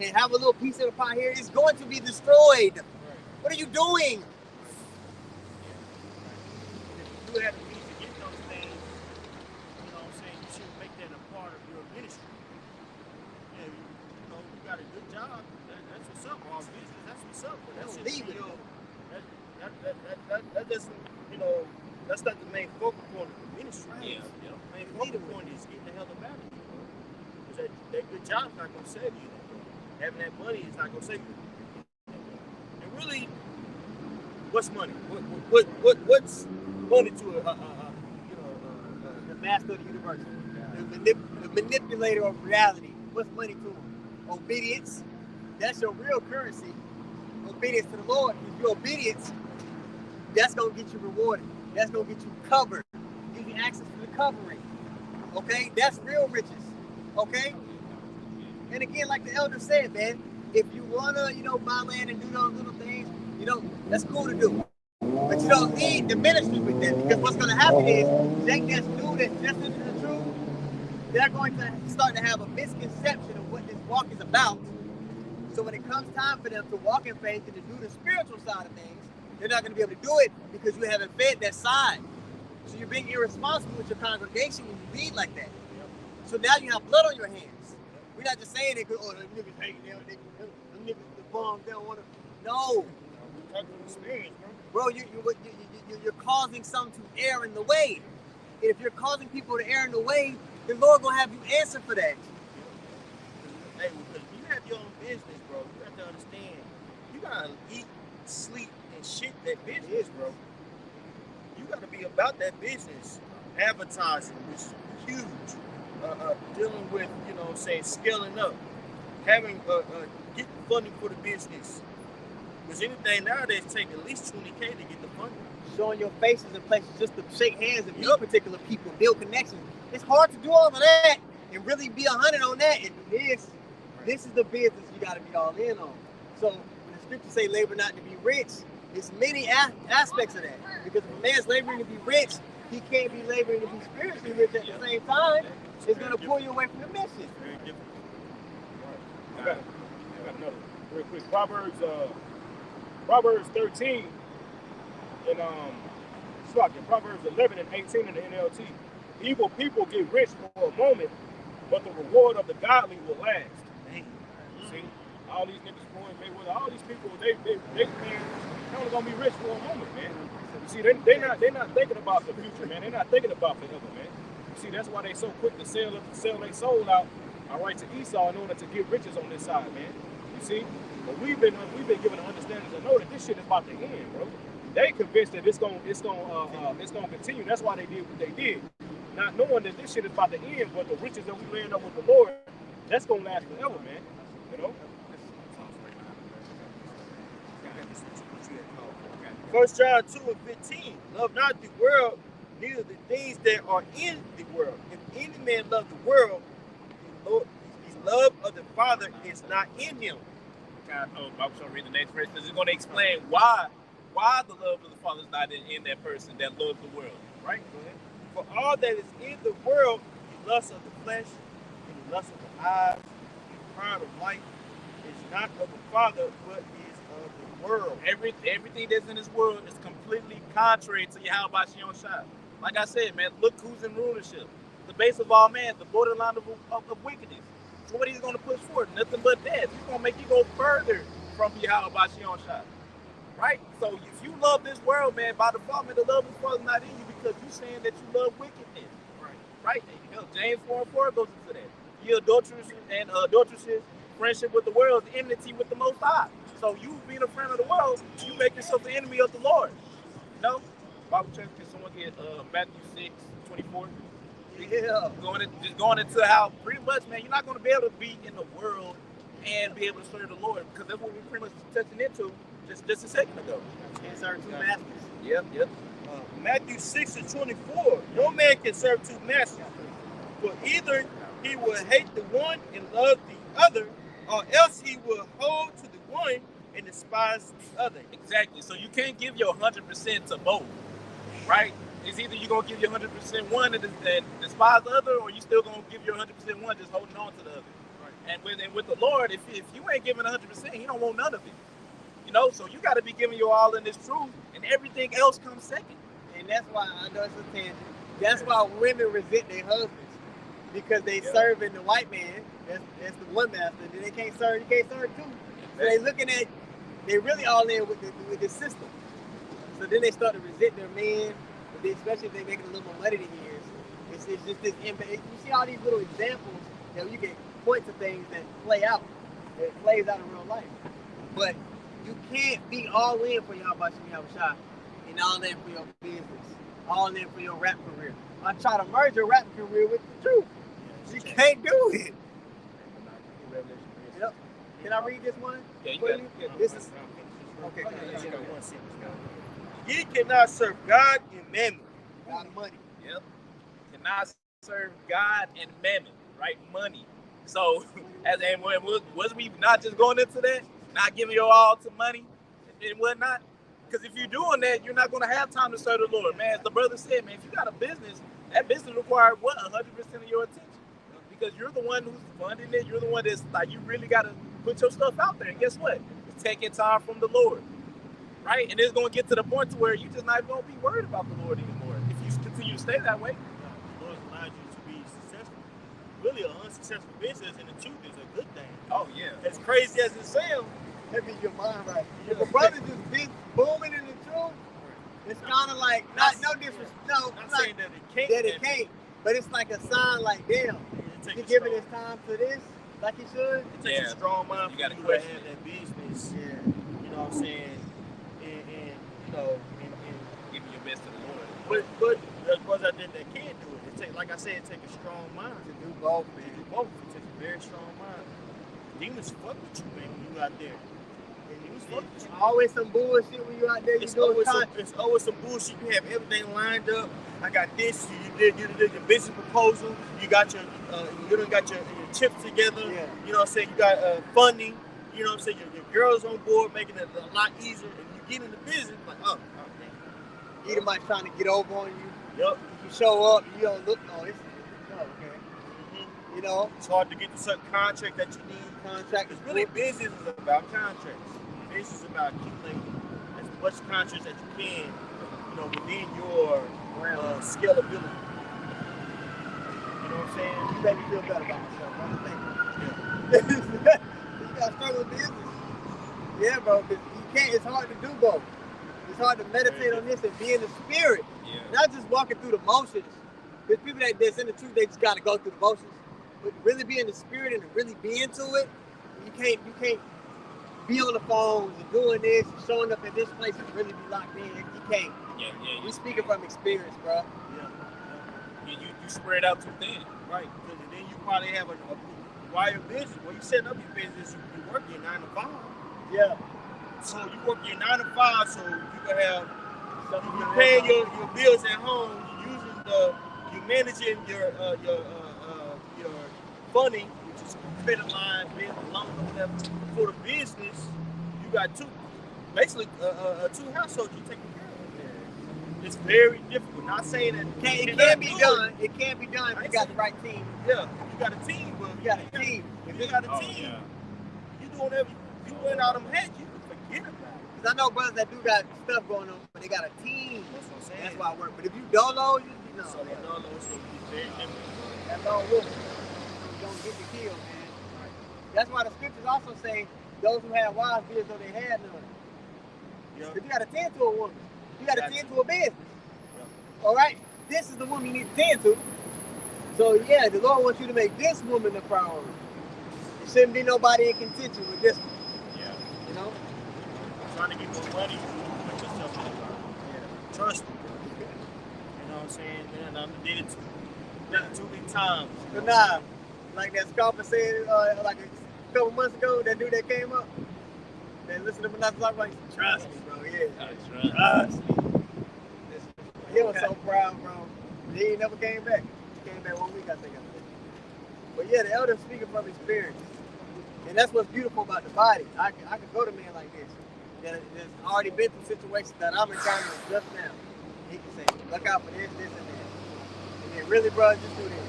and have a little piece of the pie here. It's going to be destroyed. Right. What are you doing? You have the means to get those things, you know what I'm saying? You should make that a part of your ministry. And you got a good job. That's what's up. All business, that's what's up. But that's leave it. That doesn't, that's not the main focal point of the ministry. Yeah. The main focal point is getting the hell up out of here. Because that good job's not going to save you. Having that money is not going to save you. And really, what's money? What's money to the master of the universe, the manipulator of reality? What's money to him? Obedience. That's your real currency. Obedience to the Lord. If your obedience, that's gonna get you rewarded. That's gonna get you covered. Give you access to the covering. Okay, that's real riches. Okay. And again, like the elder said, man, if you wanna, buy land and do those little things, that's cool to do. But you don't need the ministry with that, because what's going to happen is they just new that's just into the truth. They're going to start to have a misconception of what this walk is about. So when it comes time for them to walk in faith and to do the spiritual side of things, they're not going to be able to do it because you haven't fed that side. So you're being irresponsible with your congregation when you lead like that. So now you have blood on your hands. We're not just saying it because, them niggas hate them niggas the bomb, they don't want to. No. We're talking experience, bro. You're causing some to err in the way. And if you're causing people to err in the way, the Lord gonna have you answer for that. Hey, because you have your own business, bro. You have to understand. You gotta eat, sleep, and shit that business, bro. You gotta be about that business advertising, which is huge. Dealing with, you know what I'm saying, scaling up, having getting funding for the business. Because anything nowadays take at least $20K to get the funding. Showing your faces in places just to shake hands and meet particular people, build connections. It's hard to do all of that and really be 100 on that. And this is the business you got to be all in on. So when the scriptures say labor not to be rich, it's many aspects of that. Because if a man's laboring to be rich, he can't be laboring to be spiritually rich at the same time. It's going to pull you away from the mission. Very different. I got another real quick. Proverbs 13 and Proverbs 11 and 18 in the NLT. Evil people get rich for a moment, but the reward of the godly will last. See, all these niggas, Floyd Mayweather, all these people, they only gonna be rich for a moment, man. You see, they're not thinking about the future, man. They're not thinking about forever, man. You see, that's why they so quick to sell their soul out, all right, to Esau in order to get riches on this side, man. You see, but we've been given an understanding to know that this shit is about to end, bro. They convinced that it's gonna continue. That's why they did what they did, not knowing that this shit is about to end. But the riches that we land up with the Lord, that's gonna last forever, man. You know. 1 John 2:15. Love not the world, neither the things that are in the world. If any man love the world, his love of the Father is not in him. I was going to read the next verse because it's going to explain why the love of the Father is not in that person that loves the world. Right? Go ahead. For all that is in the world, the lust of the flesh, and the lust of the eyes, and the pride of life, is not of the Father, but is of the world. Everything that's in this world is completely contrary to Yahweh Shion Shai. Like I said, man, look who's in rulership. The base of all man, the borderline of wickedness. So what he's going to push forward? Nothing but death. He's going to make you go further from Yahweh Shion Shai. Right? So if you love this world, man, by default, man, the love of the Father is not in you because you're saying that you love wickedness. Right? You know, James 4:4 goes into that. Ye adulteresses, friendship with the world is enmity with the Most High. So you being a friend of the world, you make yourself the enemy of the Lord. You know? Bible church, can someone get Matthew 6:24? Yeah. Going into how pretty much, man, you're not going to be able to be in the world and be able to serve the Lord because that's what we're pretty much touching into just a second ago. Can't serve two masters. Yep. Matthew 6:24. No man can serve two masters, for either he will hate the one and love the other, or else he will hold to the one and despise the other. Exactly. So you can't give your 100% to both, right? It's either you're going to give your 100% one and despise the other, or you still going to give your 100% one just holding on to the other. Right. And with the Lord, if you ain't giving 100%, he don't want none of it. You know, so you got to be giving your all in this truth, and everything else comes second. And that's why, I know it's a tangent, that's why women resent their husbands. Because they serving the white man, that's the one master, then they can't serve, you can't serve two. So they looking at, they really all in with the system. So then they start to resent their men, especially if they making a little more money than he is. It's just this impact. You see all these little examples that you can point to things that plays out in real life. But you can't be all in for Yahweh Shai and all in for your business, all in for your rap career. I try to merge your rap career with the truth. You can't do it. Yep. Can I read this one? Yeah, you got it. This is okay. Ye cannot serve God and mammon. Got money. Yep. Cannot serve God and mammon, right? Money. So, was we not just going into that? Not giving your all to money and whatnot? Because if you're doing that, you're not going to have time to serve the Lord. Man, as the brother said, man, if you got a business, that business requires what? 100% of your attention. Because you're the one who's funding it. You're the one that's like, you really got to put your stuff out there. And guess what? It's taking time from the Lord. Right? And it's going to get to the point to where you're just not going to be worried about the Lord anymore. If you continue to stay that way. The Lord allows you to be successful. Really, an unsuccessful business and the truth is a good thing. Oh, yeah. As crazy as it sounds, That means your mind right. If a brother just big booming in the truth, it's kind of like, no disrespect. No, I'm not like, saying that it can't. that it can't. But it's like a sign like, damn, he giving his time to this like he should. It takes a strong mind You for gotta you to question have that business. Yeah. You know what I'm saying? And you know, and Giving your best to the Lord. But there's brothers out there that can do it. It take, like I said, it takes a strong mind To do both, to man. do both. It takes a very strong mind. Demons fuck with you, man, when you out there. Demons fuck with you. Always some bullshit when you out there. It's always some bullshit. You have everything lined up. I got this. You did your business proposal. You got your you done got your chips together. Yeah. You know what I'm saying? You got funding. You know what I'm saying? Your girl's on board, making it a lot easier. And you get into business like, oh man. Either might trying to get over on you. Yup. You show up, you don't look. Oh, it's okay. Mm-hmm. You know, It's hard to get the certain contract that you need. contract is It's really business is about contracts. Business is about accumulating as much contracts as you can, you know, within your scalability. You know what I'm saying? You make me feel better about myself. Thank you. You gotta struggle with business. Yeah, bro, because you can't. It's hard to do both. It's hard to meditate on this and be in the spirit, not just walking through the motions. There's people that's in the truth. They just gotta go through the motions, but really be in the spirit and really be into it. You can't be on the phones and doing this, and showing up at this place and really be locked in. You can't. We speaking from experience, bro. You spread out too thin. Right, because then you probably have a wired business. When you setting up your business, you work your 9 to 5. Yeah. So you work your 9 to 5, so you can have you paying your bills at home. You managing your funding, which is credit line, loan, or whatever. For the business, you got two households you taking care of. It's very difficult. Not saying that It can be done. It can be done if you got the right team. Yeah, you got a team, but You got a team. if you got a team, you doing whatever you went out them heads, you can forget about it. Cause I know brothers that do got stuff going on, but they got a team. That's what I'm saying. That's why I work. But if you dolo, you know. So it's gonna be very difficult. That's all wolf. You don't get you killed, man. That's why the scriptures also say those who have wives be as though they had none. Yeah. If you got to tend to a woman, you got to Got tend to. to a business. All right? This is the woman you need to tend to. So, yeah, the Lord wants you to make this woman the priority. There shouldn't be nobody in contention with this one. Yeah. You know? Trying to get more money, put yourself in the car. Yeah. Trust me. You know what I'm saying? Man, I did it too many times. But nah, like that scalper said, like a couple months ago, that dude that came up, that listened to Manasa talk like, trust me, bro, yeah. Trust me. He was so proud, bro. He ain't never came back. He came back 1 week, I think. But yeah, the elders speaking from experience. And that's what's beautiful about the body. I could go to men like this that has already been through situations that I'm encountering just now. He can say, look out for this, this, and that. And then really, bro, just do this.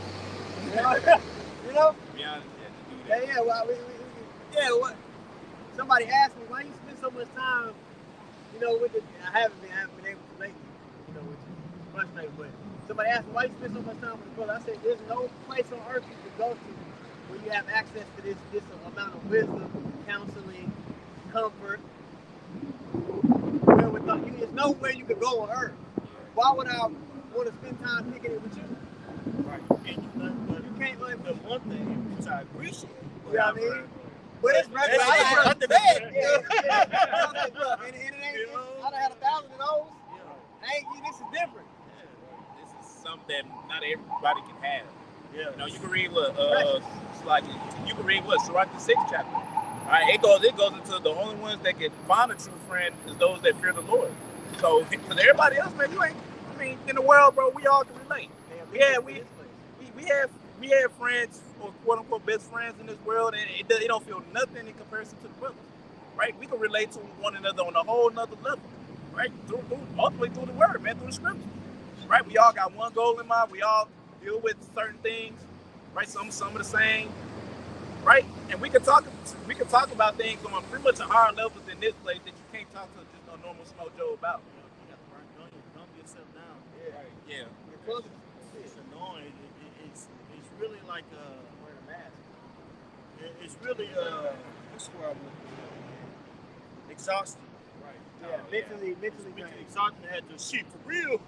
You know? Yeah, well, what? Somebody asked me, why you spend so much time, you know, with the, I haven't been able to lately, you know, which is frustrating, but somebody asked me, why you spend so much time with the brother? I said, there's no place on earth you can go to where you have access to this amount of wisdom, counseling, comfort. There's nowhere you could go on earth. Why would I want to spend time picking it with you? Right. You can't like the one thing which I appreciate. You know what I mean? But it's regular. I done had 1,000 of those. Hey, this is different. This is something that not everybody can have. Yeah. You know, you can read you can read Sirach the 6th chapter. All right, it goes into the only ones that can find a true friend is those that fear the Lord. So, because everybody else, man, in the world, bro, we all can relate. Yeah, we have friends or quote unquote best friends in this world, and it don't feel nothing in comparison to the brothers, right? We can relate to one another on a whole nother level, right? Ultimately through the word, man, through the scriptures, right? We all got one goal in mind. We all deal with certain things, right? Some of the same, right? And we can talk about things on pretty much a higher level than this place that you can't talk to just a normal Smoke Joe about. You got to dumb yourself down. Yeah. Right. Yeah. It's annoying. It's really like wearing a mask. It's really what's the word I'm looking for? Exhausting. Right. Yeah, mentally exhausting to have to shit for real.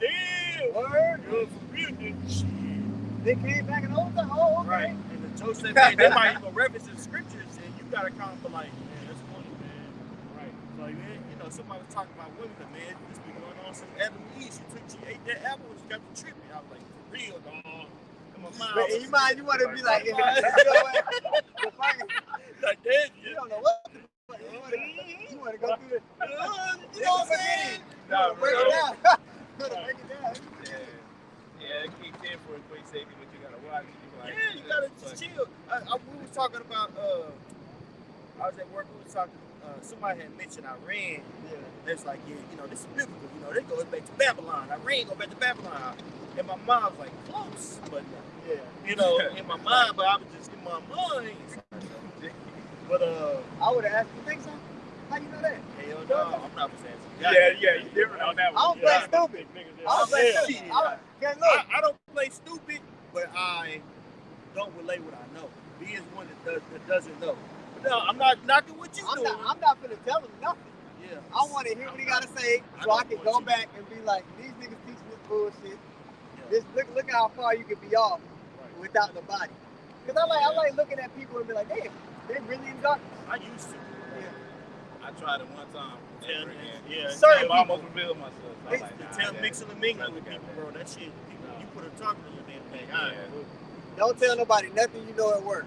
Damn. Word. For real, shit. They came back and okay. Right. And the jokes they made, they might even reference the scriptures, and you gotta come for like, man, that's funny, man. Right. So you know, somebody was talking about women, man, this been going on since Adam and Eve. She that apple was got to tripping. I was like, for real, dog. And my mom. But in your mind, you want to be like, you know what? The fucking, Like that, you don't know what the fuck. You want to go through the. you know what I'm saying? Nah, Break bro. it down. Break it down. Yeah, keep 10 for a quick safety, but you gotta watch it. Yeah, you gotta just chill. We was talking about. I was at work. We was talking. Somebody had mentioned Iran. Yeah. It's like, yeah, you know, this is biblical. You know, this goes back to Babylon. Iran go back to Babylon. And my mom was like, close, but Yeah. you know, in my mind. But I was just in my mind. But I would have asked you, think so? How you know that? hell no, I'm not saying. Yeah, you different on that I don't one. play stupid. I don't play Yeah. stupid. Look. I don't play stupid, but I don't relate what I know. He is one that doesn't know. But no, I'm not knocking what you doing. I'm not gonna tell him nothing. Yeah. I want to hear what he gotta say, so I can go back and be like, these niggas teaching this bullshit. This look how far you can be off without the body. Cause I like looking at people and be like, damn, they really in darkness. I used to. I tried it one time. Never again. Yeah. Certain I almost revealed myself. So I was like, Tell mixing and mingling with people, bro. That shit, you put a target on your damn thing. All right. Don't tell nobody nothing you know at work.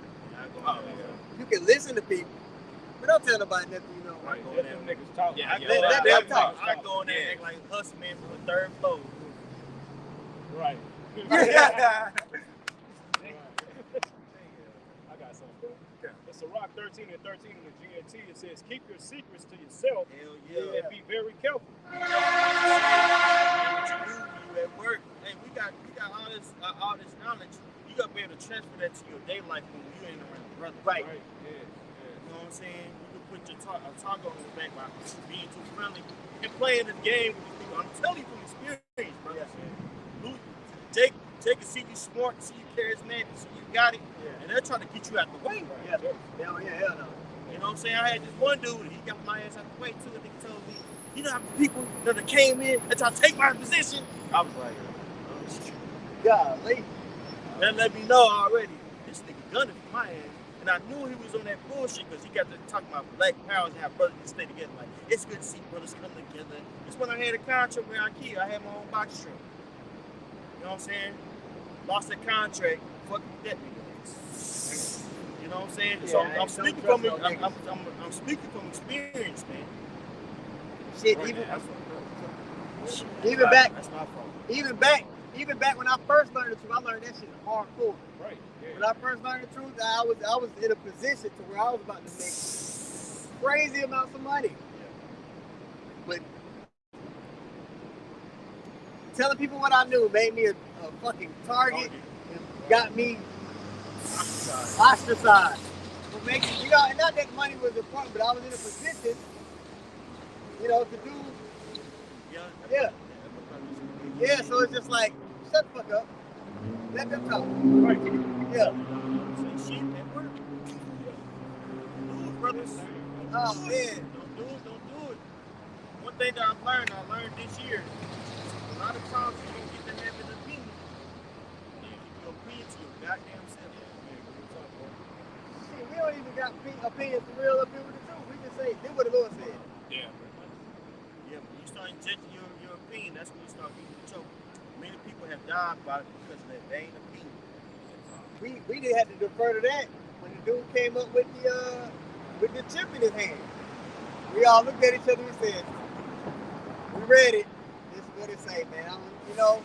You can listen to people, but don't tell nobody nothing you know. Right, let them niggas talk. Yeah, let them talk. I go in there and act like hustling from the third floor. Right. Yeah. I got something. It's a Rock 13 and 13 in the GNT. It says, keep your secrets to yourself Hell yeah. and be very careful. You at work. Hey, we got all this knowledge. You gotta be able to transfer that to your day life when you ain't around brothers. Right. Yeah. You know what I'm saying? You can put your toggle on the back by being too friendly and playing the game with these people. I'm telling you from experience, bro. Jake can see you smart, see you charismatic, see you got it, and they're trying to get you out the way. Hell no. You know what I'm saying? I had this one dude, he got my ass out the way too, and he told me, you know how many people that came in and tried to take my position? I was like, Golly. that let me know already. This nigga gunning for my ass. And I knew he was on that bullshit because he got to talk about black powers and how brothers can stay together. Like, it's good to see brothers come together. It's when I had a contract with IKEA. I had my own box truck. You know what I'm saying? Lost that contract. Fucking with that nigga. You know what I'm saying? So I'm speaking from I'm speaking from experience, man. Shit, That's my fault. even back when I first learned the truth, I learned that shit hardcore. Right. Yeah. When I first learned the truth, I was in a position to where I was about to make crazy amounts of money. But telling people what I knew made me a fucking target and got me ostracized. But making, you know, and not that money was important, but I was in a position, you know, to do. Yeah, so it's just like, shut the fuck up. Let them talk. Right. Yeah. Say shit at work. Do it, brothers. Oh, man. Don't do it. One thing that I learned this year, a lot of times you don't get to have an opinion. You keep your opinion to your goddamn self. Shit, we don't even got opinions for real up here with the truth. We just say, do what the Lord said. Yeah. Yeah, when you start injecting your opinion, that's when you start getting the choke. Many people have died by it because of that vain opinion. We did have to defer to that when the dude came up with the chip in his hand. We all looked at each other and said, we read it. This is what it say, man. You know,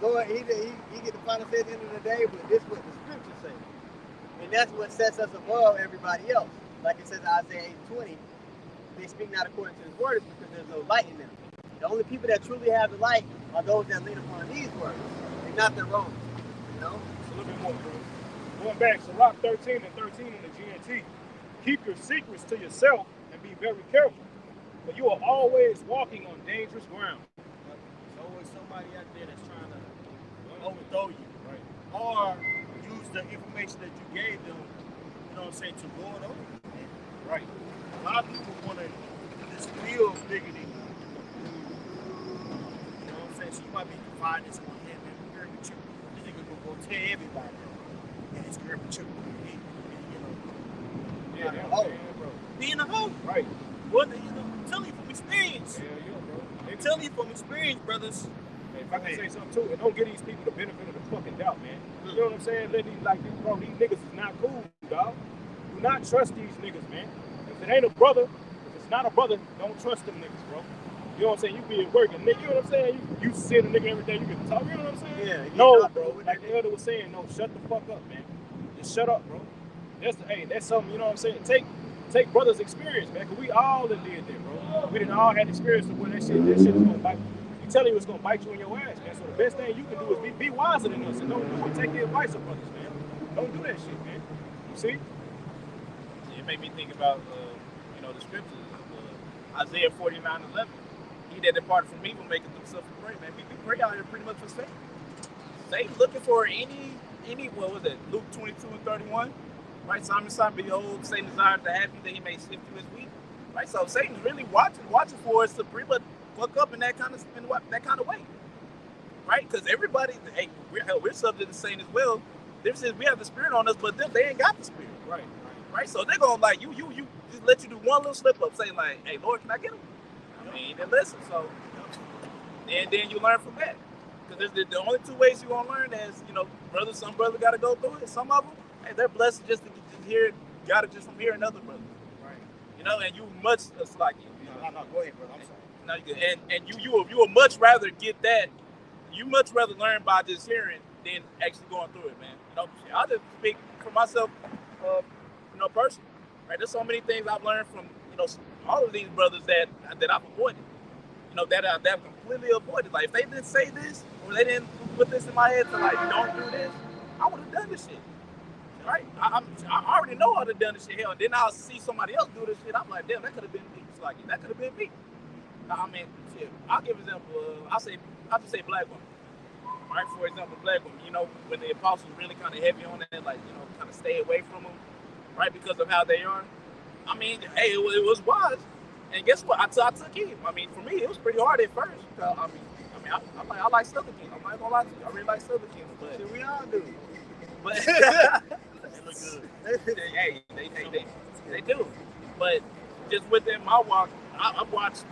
Lord, he get the final say at the end of the day, but this is what the scriptures say. And that's what sets us above everybody else. Like it says in Isaiah 8:20, they speak not according to his word because there's no light in them. The only people that truly have the light are those that lean upon these words. They're not their own. You know? It's a little bit more, bro. Going back, so Rock 13 and 13 in the GNT. Keep your secrets to yourself and be very careful. But you are always walking on dangerous ground. There's always somebody out there that's trying to overthrow you, right? Or use the information that you gave them, you know what I'm saying, to lord over you, man. Right. A lot of people want to just feel bigger than you. You know what I'm saying? So you might be confiding in someone, hey man, we're very mature. This nigga gonna go tell everybody. And it's very mature. Yeah, bro. Being a hoe. Right. What, you know, I'm telling you from experience. Yeah, bro. I'm telling you from experience, brothers. if I can say something too, and don't give these people the benefit of the fucking doubt, man. You know what I'm saying? Let these like, bro, these niggas is not cool, dog. Do not trust these niggas, man. If it ain't a brother, if it's not a brother, don't trust them niggas, bro. You know what I'm saying? You be at work and nigga, you know what I'm saying? You see the nigga every day, you can talk, you know what I'm saying? Yeah. No, bro. Like the elder was saying, no, shut the fuck up, man. Just shut up, bro. That's something, you know what I'm saying? Take brother's experience, man, because we all done did that, bro. We done all had experience of where that shit is gonna bite. He telling you it's gonna bite you in your ass, man. So the best thing you can do is be wiser than us and don't do it. Take the advice of brothers, man. Don't do that shit, man. You see? It made me think about, the scriptures. Isaiah 49:11. He that departed from evil maketh himself a prey, man. We pray out here pretty much for Satan. Satan looking for any, what was it? Luke 22:31. Right, Simon, behold, Satan desires to have you that he may sift you as wheat. Right, so Satan's really watching for us to pretty much fuck up in that kind of way. Right, because everybody, hey, we're subject to Satan as well. This is we have the spirit on us, but they ain't got the spirit. Right. So they're gonna like you just let you do one little slip up, saying like, hey Lord, can I get him? I mean, then listen. So, and then you learn from that. Because the only two ways you're gonna learn is, some brothers gotta go through it. Some of them, hey, they're blessed just to hear, got it just from hearing other brothers. Right. And you much like No, go ahead, brother. I'm sorry. No, you good. And you would much rather get that. You much rather learn by just hearing than actually going through it, man. I'll just speak for myself, personally. Right. There's so many things I've learned from, all of these brothers that I've avoided. That I've completely avoided. Like, if they didn't say this, or they didn't put this in my head to, like, don't do this, I would have done this shit. Right? I already know I would have done this shit. Hell, and then I'll see somebody else do this shit. I'm like, damn, that could have been me. It's like, that could have been me. I mean, shit. I'll give an example. I'll just say black women. Right? For example, black women. When the apostles really kind of heavy on that, like, kind of stay away from them, right? Because of how they are. I mean, hey, it was wise. And guess what? I took it. I mean, for me, it was pretty hard at first. I like Southern Kingdom. I'm not gonna lie to you. I really like Southern Kingdom. But we all do. But They look good. hey, they do. But just within my walk, I've watched.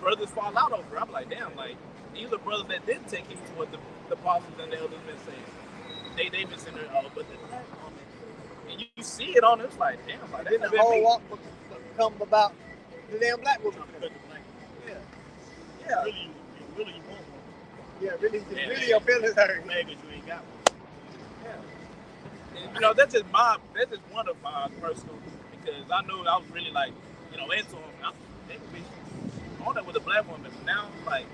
Brothers fall out over. I'm like, damn, like these are brothers that didn't take heed to what the apostles and the elders been saying. They been saying, but the black woman, and you see it on them. It's like, damn, like then the whole walk come about the damn black woman. Yeah. Really, you want one. Yeah, really your feelings hurt. Mad because you ain't got one. Yeah. And, that's just one of my personal, because I knew I was really like, into him. They could be on it with a black woman. But now, like,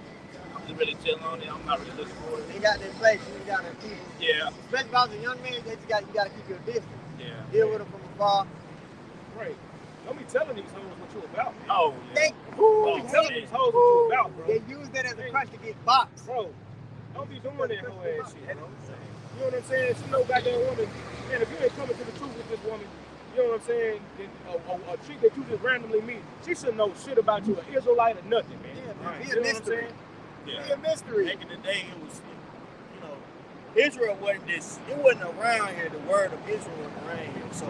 I'm just really chilling on it. I'm not really looking for it. They got their place. You got to keep. Yeah. Especially if I was a young man, you got to keep your distance. Yeah. Deal with them from afar. Right. Don't be telling these hoes what you about, man. Oh, yeah. Don't be telling these hoes what you about, bro. They use that as a crutch to get boxed. Bro, don't be doing that whole ass shit, bro. You know what I'm saying? She know goddamn woman. Man, if you ain't coming to the truth with this woman, you know what I'm saying? Then a chick that you just randomly meet, she should know shit about you, an Israelite or nothing, man. Yeah, man. You know what I'm saying? Yeah. Be a mystery. Back in the day, it was, Israel wasn't it wasn't around here. The word of Israel wasn't around here. So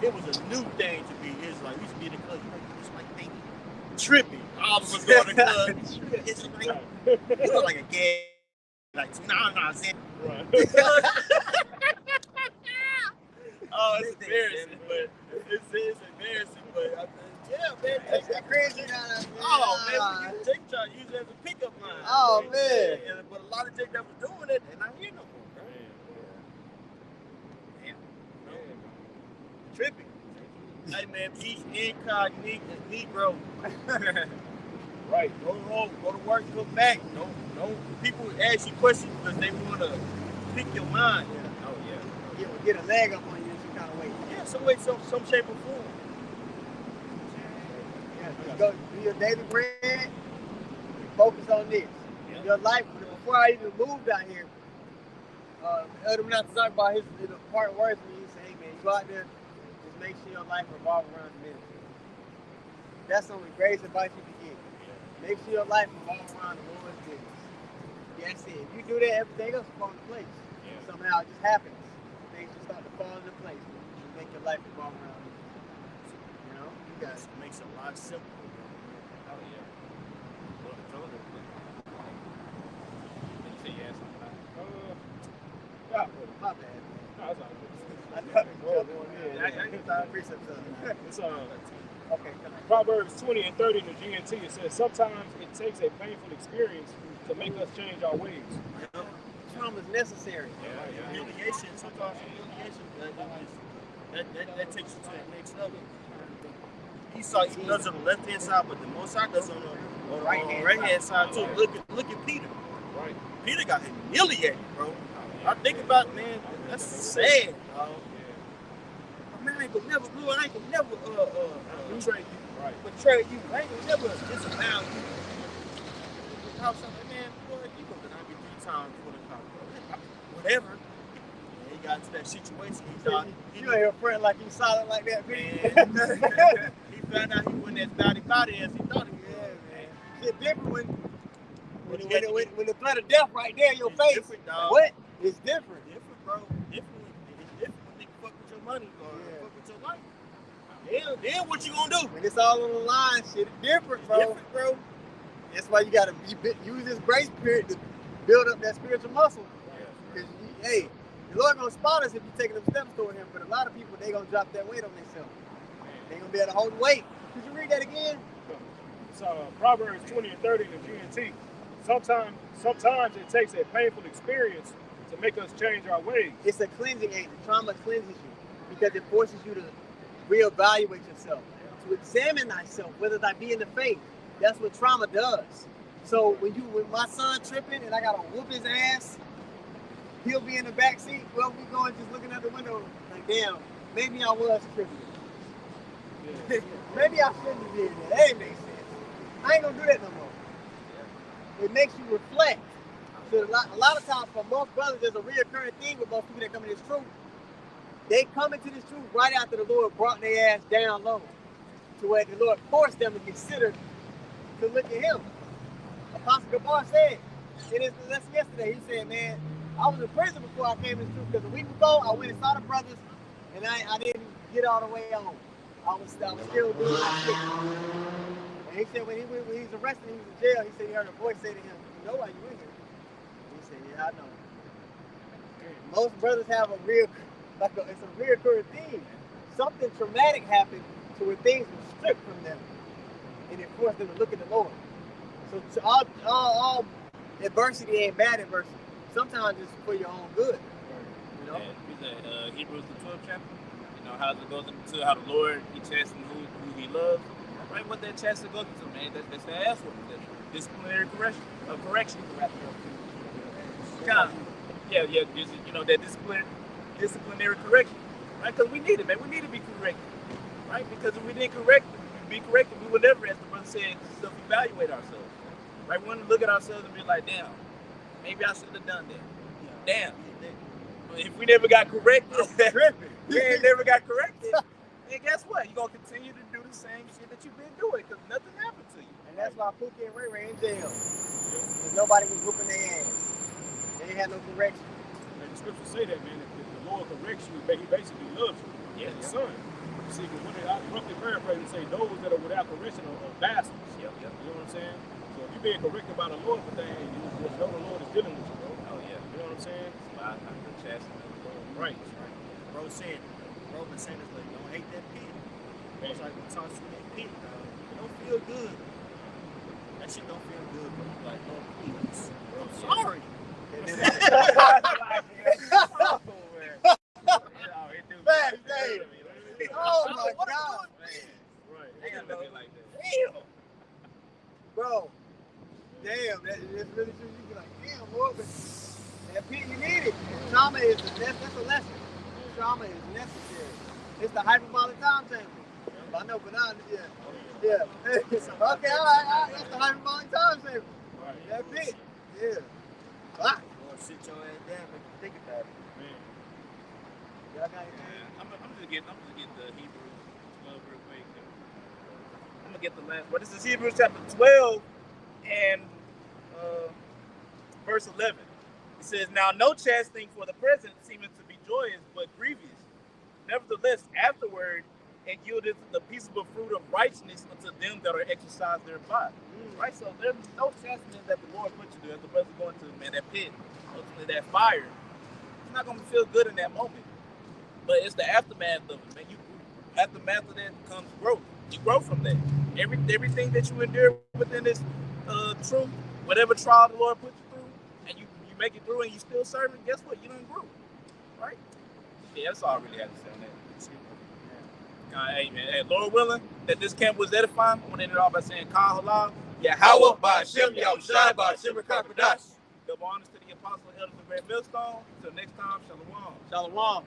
it was a new thing to be Israelite. We used to be in the club, it's like they tripping. All of us going to the club. It's like, you look like a gay. Like, nah, Zen. Right. Oh, it's embarrassing, but it's embarrassing, but yeah, man. That's crazy. Oh, man, we take try to use it as a pickup line. Oh, man. But a lot of chicks that was doing it, and I hear no more, bro. Damn. Tripping. Hey, man, peace, incognito. Right. Go home, go to work, come back. No. People ask you questions because they want to pick your mind. Yeah. Oh, yeah. Get a leg up on you in some kind of way. Yeah, some way, some shape or form. Yeah, go do your daily bread. Focus on this. Yeah. Your life. Before I even moved out here, Elder not to talk about his part words when you say, hey man, you go out there, just make sure your life revolves around the ministry. That's some of the greatest advice you can get. Make sure your life revolves around the Lord's business. That's it. If you do that, everything else will fall into place. Yeah. Somehow it just happens. Things just start to fall into place. You make your life revolve around it. You guys. It makes it a lot simpler. Oh, yeah. bad, man. No, it's all I good. thought it was I appreciate that. It's Okay, come on. Proverbs 20 and 30 in the GNT. It says, sometimes it takes a painful experience to make us change our ways. Trauma is necessary. Humiliation, sometimes humiliation, that takes you to that next level. Esau even does it on the left hand side, but the Most High does it on the right hand side too. Look at Peter. Right. Peter got humiliated, bro. I think about, man, that's sad, dog. Man, I ain't gonna never Betray you. Right. betray you. I ain't gonna never disavow you. I was like, man, boy, you gonna deny me 3 times for the car. Whatever. And he got into that situation. He thought You ain't your friend like you solid like that, man. He found out he wasn't as body as he thought he was. Yeah, man. It's different when the threat of death right there in your It's face. different, dog. What? It's different. Different, bro. Different. It's different when they fuck with your money or fuck with your life. Then what you gonna do? When it's all on the line, shit, it's different, bro. Different, bro. That's why you gotta use this grace period to build up that spiritual muscle. Because, hey, the Lord gonna spot us if you're taking them steps toward Him. But a lot of people, they gonna drop that weight on themselves. They gonna be able to hold the weight. Could you read that again? So Proverbs 20 and 30 in the GNT. Sometimes it takes a painful experience to make us change our ways. It's a cleansing agent. Trauma cleanses you because it forces you to reevaluate yourself, to examine thyself, whether that be in the faith. That's what trauma does. So when my son tripping and I gotta whoop his ass, he'll be in the back seat. Well, we going just looking out the window like, damn, maybe I was tripping. Yeah. Maybe I shouldn't have did that. That ain't make sense. I ain't gonna do that no more. It makes you reflect. So a lot of times for most brothers, there's a reoccurring thing with most people that come into this truth. They come into this truth right after the Lord brought their ass down low, to where the Lord forced them to consider to look at Him. Apostle Gabar said in his lesson yesterday, he said, man, I was in prison before I came into this truth, because the week before I went and saw the brothers and I didn't get all the way on. I was still doing my shit. And he said when he was arrested, he was in jail, he said he heard a voice say to him, you know why you in here? He said, yeah, I know. Most brothers have it's a reoccurring theme. Something traumatic happened to where things were stripped from them, and it forced them to look at the Lord. So all adversity ain't bad adversity. Sometimes it's for your own good. You know? Yeah, Hebrews the 12th chapter. You know how it goes into how the Lord He chastens who He loves. Right, what that chastity goes into, man. That's the ass whooping. That's disciplinary correction. Yeah. Just, you know, that disciplinary correction. Right, because we need it, man. We need to be corrected. Right, because if we didn't be corrected, we would never, as the brother said, self-evaluate ourselves. Right, we want to look at ourselves and be like, damn, maybe I should have done that. Damn. If we never got corrected, we ain't never got corrected, then guess what? You're going to continue to do the same shit that you've been doing because nothing happened to you. And that's why Pookie and Ray Ray in jail. Because nobody was whooping their ass. They ain't had no correction. And the scriptures say that, man, if the Lord corrects you, He basically loves you. Yeah. His son. See, because when I roughly paraphrase and say those that are without correction are bastards. Yep. You know what I'm saying? So if you're being corrected by the Lord for things, you just know the Lord is dealing with you, bro. Oh, yeah. You know what I'm saying? I'm the chastity. Right. Bro said, bro been saying this, like, don't hate that pit. It's like, we talk to that pit, dog. It don't feel good. That shit don't feel good, bro. Like, no, please. Bro, I'm sorry. Facts, Dave. Oh my God. Right. Damn. Bro. Damn, that's really true. You be like, damn, boy, but that pit, you need it. Trauma is that's a lesson. Trauma is necessary. It's the hyperbolic timetable. I know, but yeah. Okay, all right. That's the hyperbolic timetable. Right. That pit. Yeah. Ah. Boy, sit your ass down and think about it. Man. Y'all got anything? I'm just get the Hebrews 12 real quick. I'm gonna get the last word. This is Hebrews chapter 12 and verse 11. It says, "Now no chastening for the present seemeth to be joyous, but grievous. Nevertheless, afterward it yieldeth the peaceable fruit of righteousness unto them that are exercised thereby." Right? So there's no chastening that the Lord put you through. As the brother going to, man, that pit, ultimately that fire. not gonna feel good in that moment. But it's the aftermath of it, man. Aftermath of that comes growth. You grow from that. Everything that you endure within this truth, whatever trial the Lord puts you through, and you make it through and you still serving, guess what? You done grew. Right? Yeah, that's all I really have to say on that. Hey, man. Hey, Lord willing, that this camp was edifying. I want to end it off by saying, Kal Halal, Yahweh Ba'Shem Yahushai Ba'Shem Karpadash. double honors to the apostle, elders of Great Millstone. Until next time, Shalom. Shalom.